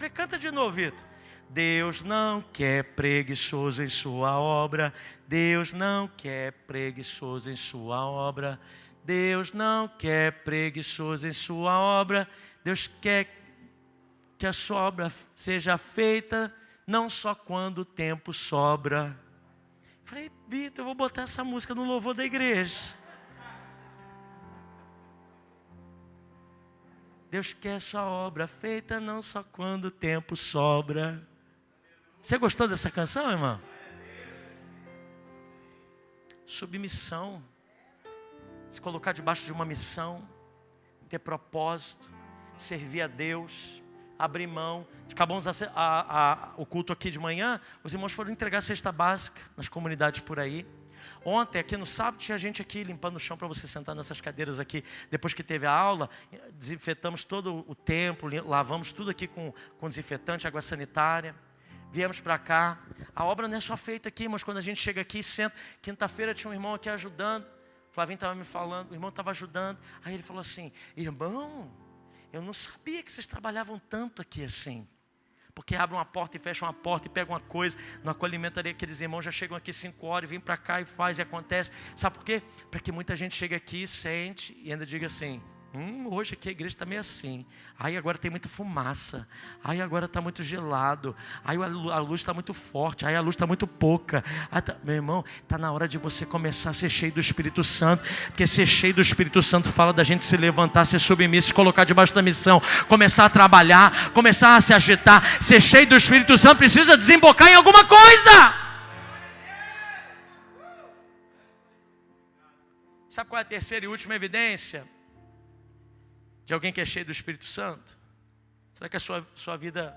Falei, canta de novo, Vitor. Deus não quer preguiçoso em sua obra. Deus não quer preguiçoso em sua obra. Deus não quer preguiçoso em sua obra. Deus quer que a sua obra seja feita, não só quando o tempo sobra. Falei, Vitor, eu vou botar essa música no louvor da igreja. Deus quer sua obra feita, não só quando o tempo sobra. Você gostou dessa canção, irmão? Submissão. Se colocar debaixo de uma missão, ter propósito, servir a Deus, abrir mão. Acabamos o culto aqui de manhã, os irmãos foram entregar a cesta básica nas comunidades por aí. Ontem, aqui no sábado, tinha gente aqui limpando o chão para você sentar nessas cadeiras aqui. Depois que teve a aula, desinfetamos todo o templo, lavamos tudo aqui com desinfetante, água sanitária. Viemos para cá. A obra não é só feita aqui, mas quando a gente chega aqui e senta. Quinta-feira tinha um irmão aqui ajudando. O Flavinho estava me falando, o irmão estava ajudando. Aí ele falou assim, irmão, eu não sabia que vocês trabalhavam tanto aqui assim. Porque abre uma porta e fecha uma porta e pega uma coisa. No acolhimento ali, aqueles irmãos já chegam aqui 5 horas e vêm para cá e faz e acontece. Sabe por quê? Para que muita gente chegue aqui, sente e ainda diga assim, hoje aqui a igreja está meio assim. Aí agora tem muita fumaça. Aí agora está muito gelado. Aí a luz está muito forte. Aí a luz está muito pouca. Meu irmão, está na hora de você começar a ser cheio do Espírito Santo. Porque ser cheio do Espírito Santo fala da gente se levantar, ser submisso, se colocar debaixo da missão. Começar a trabalhar, começar a se agitar. Ser cheio do Espírito Santo precisa desembocar em alguma coisa. Sabe qual é a terceira e última evidência de alguém que é cheio do Espírito Santo? Será que a sua vida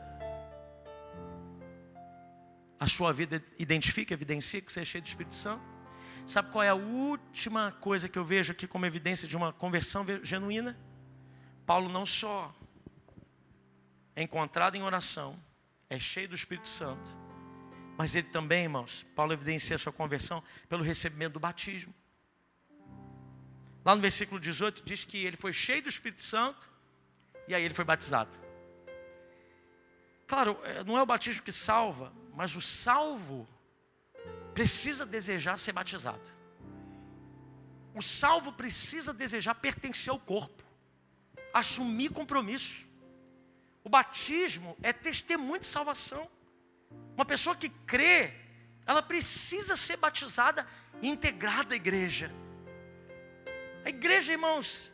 evidencia que você é cheio do Espírito Santo? Sabe qual é a última coisa que eu vejo aqui como evidência de uma conversão genuína? Paulo não só é encontrado em oração, é cheio do Espírito Santo, mas ele também, irmãos, Paulo evidencia a sua conversão pelo recebimento do batismo. Lá no versículo 18 diz que ele foi cheio do Espírito Santo e aí ele foi batizado. Claro, não é o batismo que salva, mas o salvo precisa desejar ser batizado. O salvo precisa desejar pertencer ao corpo, assumir compromisso. O batismo é testemunho de salvação. Uma pessoa que crê, ela precisa ser batizada e integrada à igreja. A igreja, irmãos,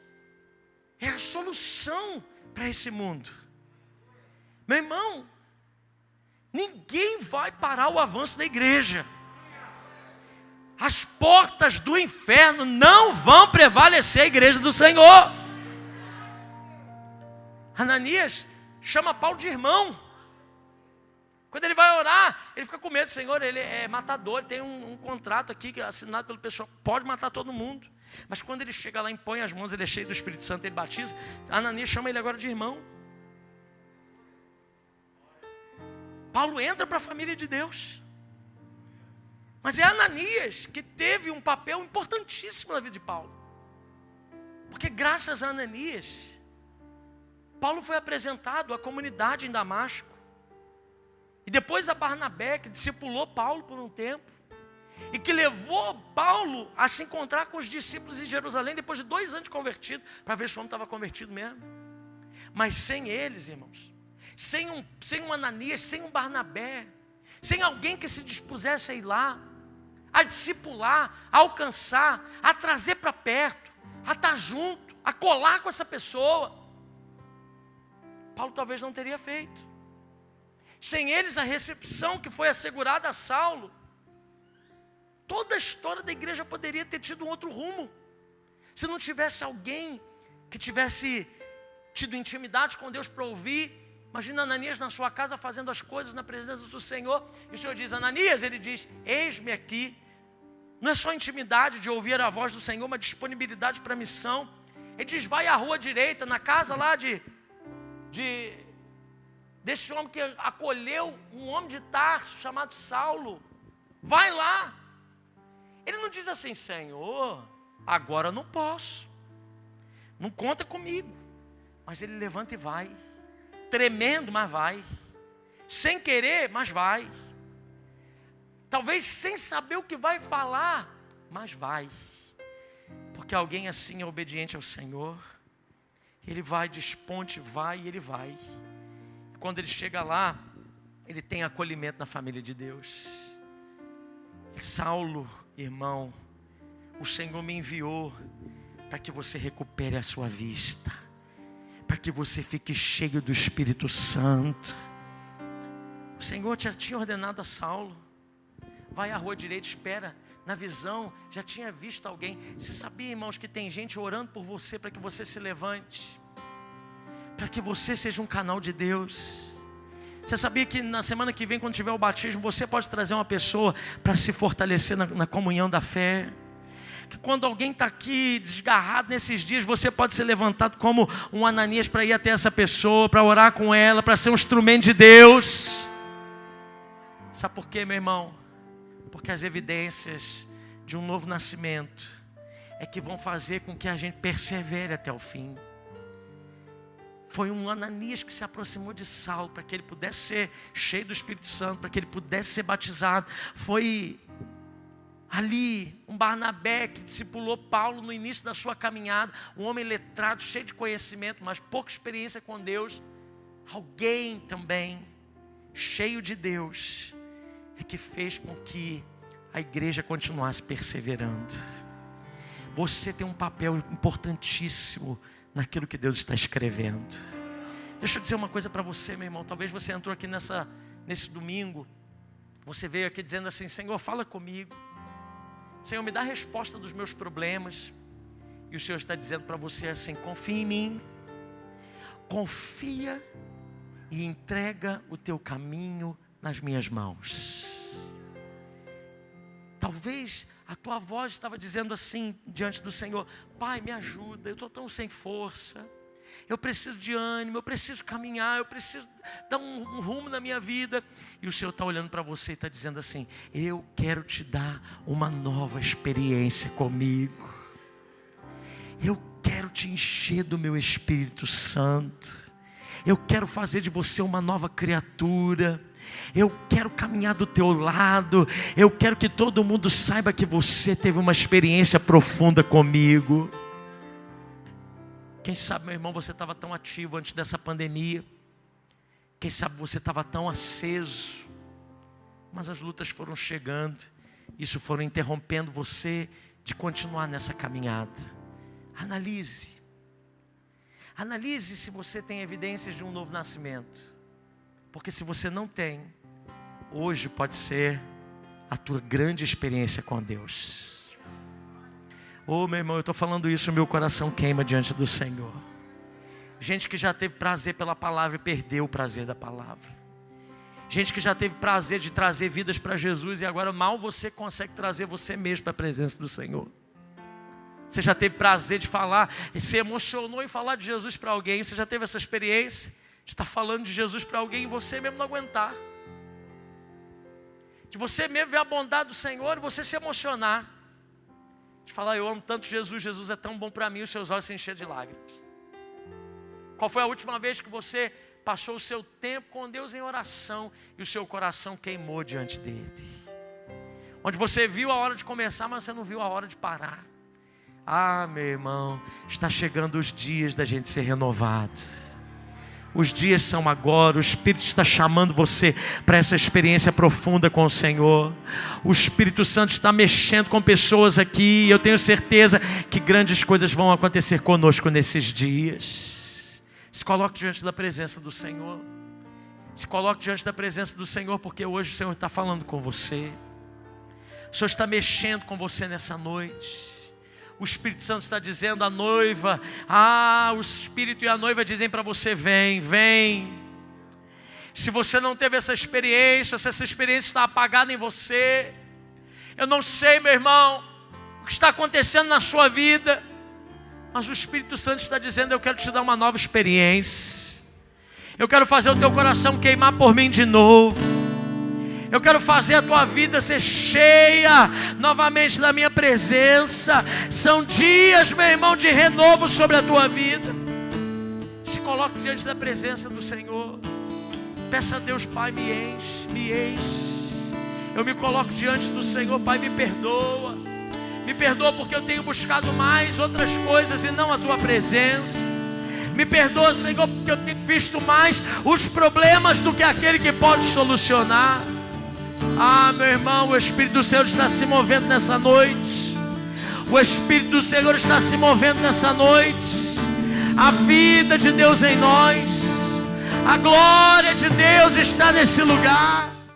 é a solução para esse mundo. Meu irmão, ninguém vai parar o avanço da igreja. As portas do inferno não vão prevalecer a igreja do Senhor. Ananias chama Paulo de irmão. Quando ele vai orar, ele fica com medo. Senhor, ele é matador, tem um contrato aqui que é assinado pelo pessoal, pode matar todo mundo. Mas quando ele chega lá, impõe as mãos, ele é cheio do Espírito Santo, ele batiza. Ananias chama ele agora de irmão. Paulo entra para a família de Deus. Mas é Ananias que teve um papel importantíssimo na vida de Paulo. Porque graças a Ananias, Paulo foi apresentado à comunidade em Damasco. E depois a Barnabé, que discipulou Paulo por um tempo. E que levou Paulo a se encontrar com os discípulos em Jerusalém depois de 2 anos de convertido, para ver se o homem estava convertido mesmo. Mas sem eles, irmãos, sem um Ananias, sem um Barnabé, sem alguém que se dispusesse a ir lá, a discipular, a alcançar, a trazer para perto, a estar junto, a colar com essa pessoa, Paulo talvez não teria feito. Sem eles, a recepção que foi assegurada a Saulo, toda a história da igreja poderia ter tido um outro rumo. Se não tivesse alguém que tivesse tido intimidade com Deus para ouvir. Imagina Ananias na sua casa fazendo as coisas na presença do Senhor. E o Senhor diz, Ananias, ele diz, eis-me aqui. Não é só intimidade de ouvir a voz do Senhor, mas disponibilidade para a missão. Ele diz, vai à rua direita, na casa lá desse homem que acolheu um homem de Tarso chamado Saulo. Vai lá. Ele não diz assim, Senhor, agora não posso. Não conta comigo. Mas ele levanta e vai. tremendo, mas vai. Sem querer, mas vai. Talvez sem saber o que vai falar, mas vai. Porque alguém assim é obediente ao Senhor. Ele vai, desponte, vai e ele vai. E quando ele chega lá, ele tem acolhimento na família de Deus. Saulo, irmão, o Senhor me enviou para que você recupere a sua vista, para que você fique cheio do Espírito Santo. O Senhor já tinha ordenado a Saulo: vai à rua direita, espera. Na visão, já tinha visto alguém. Você sabia, irmãos, que tem gente orando por você para que você se levante, para que você seja um canal de Deus. Você sabia que na semana que vem, quando tiver o batismo, você pode trazer uma pessoa para se fortalecer na comunhão da fé? Que quando alguém está aqui desgarrado nesses dias, você pode ser levantado como um Ananias para ir até essa pessoa, para orar com ela, para ser um instrumento de Deus. Sabe por quê, meu irmão? Porque as evidências de um novo nascimento é que vão fazer com que a gente persevere até o fim. Foi um Ananias que se aproximou de Saulo para que ele pudesse ser cheio do Espírito Santo, para que ele pudesse ser batizado. Foi ali um Barnabé que discipulou Paulo no início da sua caminhada, um homem letrado, cheio de conhecimento, mas pouca experiência com Deus. Alguém também cheio de Deus é que fez com que a igreja continuasse perseverando. Você tem um papel importantíssimo naquilo que Deus está escrevendo. Deixa eu dizer uma coisa para você, meu irmão. Talvez você entrou aqui nesse domingo, você veio aqui dizendo assim: Senhor, fala comigo, Senhor, me dá a resposta dos meus problemas. E o Senhor está dizendo para você assim: confia em mim, confia e entrega o teu caminho nas minhas mãos. Talvez a tua voz estava dizendo assim diante do Senhor: Pai, me ajuda, eu estou tão sem força, eu preciso de ânimo, eu preciso caminhar, eu preciso dar um rumo na minha vida. E o Senhor está olhando para você e está dizendo assim: eu quero te dar uma nova experiência comigo, eu quero te encher do meu Espírito Santo, eu quero fazer de você uma nova criatura, eu quero caminhar do teu lado, eu quero que todo mundo saiba que você teve uma experiência profunda comigo. Quem sabe, meu irmão, você estava tão ativo antes dessa pandemia, quem sabe você estava tão aceso, mas as lutas foram chegando, isso foram interrompendo você de continuar nessa caminhada. Analise se você tem evidências de um novo nascimento. Porque se você não tem, hoje pode ser a tua grande experiência com Deus. Oh, meu irmão, eu estou falando isso, meu coração queima diante do Senhor. Gente que já teve prazer pela palavra e perdeu o prazer da palavra. Gente que já teve prazer de trazer vidas para Jesus e agora mal você consegue trazer você mesmo para a presença do Senhor. Você já teve prazer de falar e se emocionou em falar de Jesus para alguém. Você já teve essa experiência de estar falando de Jesus para alguém e você mesmo não aguentar, de você mesmo ver a bondade do Senhor e você se emocionar, de falar: eu amo tanto Jesus, Jesus é tão bom para mim, os seus olhos se encher de lágrimas. Qual foi a última vez que você passou o seu tempo com Deus em oração e o seu coração queimou diante dele? Onde você viu a hora de começar, mas você não viu a hora de parar. Ah, meu irmão, está chegando os dias da gente ser renovado. Os dias são agora, o Espírito está chamando você para essa experiência profunda com o Senhor. O Espírito Santo está mexendo com pessoas aqui, e eu tenho certeza que grandes coisas vão acontecer conosco nesses dias. Se coloque diante da presença do Senhor. Se coloque diante da presença do Senhor, porque hoje o Senhor está falando com você. O Senhor está mexendo com você nessa noite. O Espírito Santo está dizendo à noiva, o Espírito e a noiva dizem para você: vem, vem. Se você não teve essa experiência, se essa experiência está apagada em você, eu não sei, meu irmão, o que está acontecendo na sua vida, mas o Espírito Santo está dizendo: eu quero te dar uma nova experiência, eu quero fazer o teu coração queimar por mim de novo. Eu quero fazer a tua vida ser cheia novamente da minha presença. São dias, meu irmão, de renovo sobre a tua vida. Se coloque diante da presença do Senhor. Peça a Deus: Pai, me enche, me enche. Eu me coloco diante do Senhor. Pai, me perdoa. Me perdoa porque eu tenho buscado mais outras coisas e não a Tua presença. Me perdoa, Senhor, porque eu tenho visto mais os problemas do que aquele que pode solucionar. Ah, meu irmão, o Espírito do Senhor está se movendo nessa noite. O Espírito do Senhor está se movendo nessa noite. A vida de Deus em nós, a glória de Deus está nesse lugar.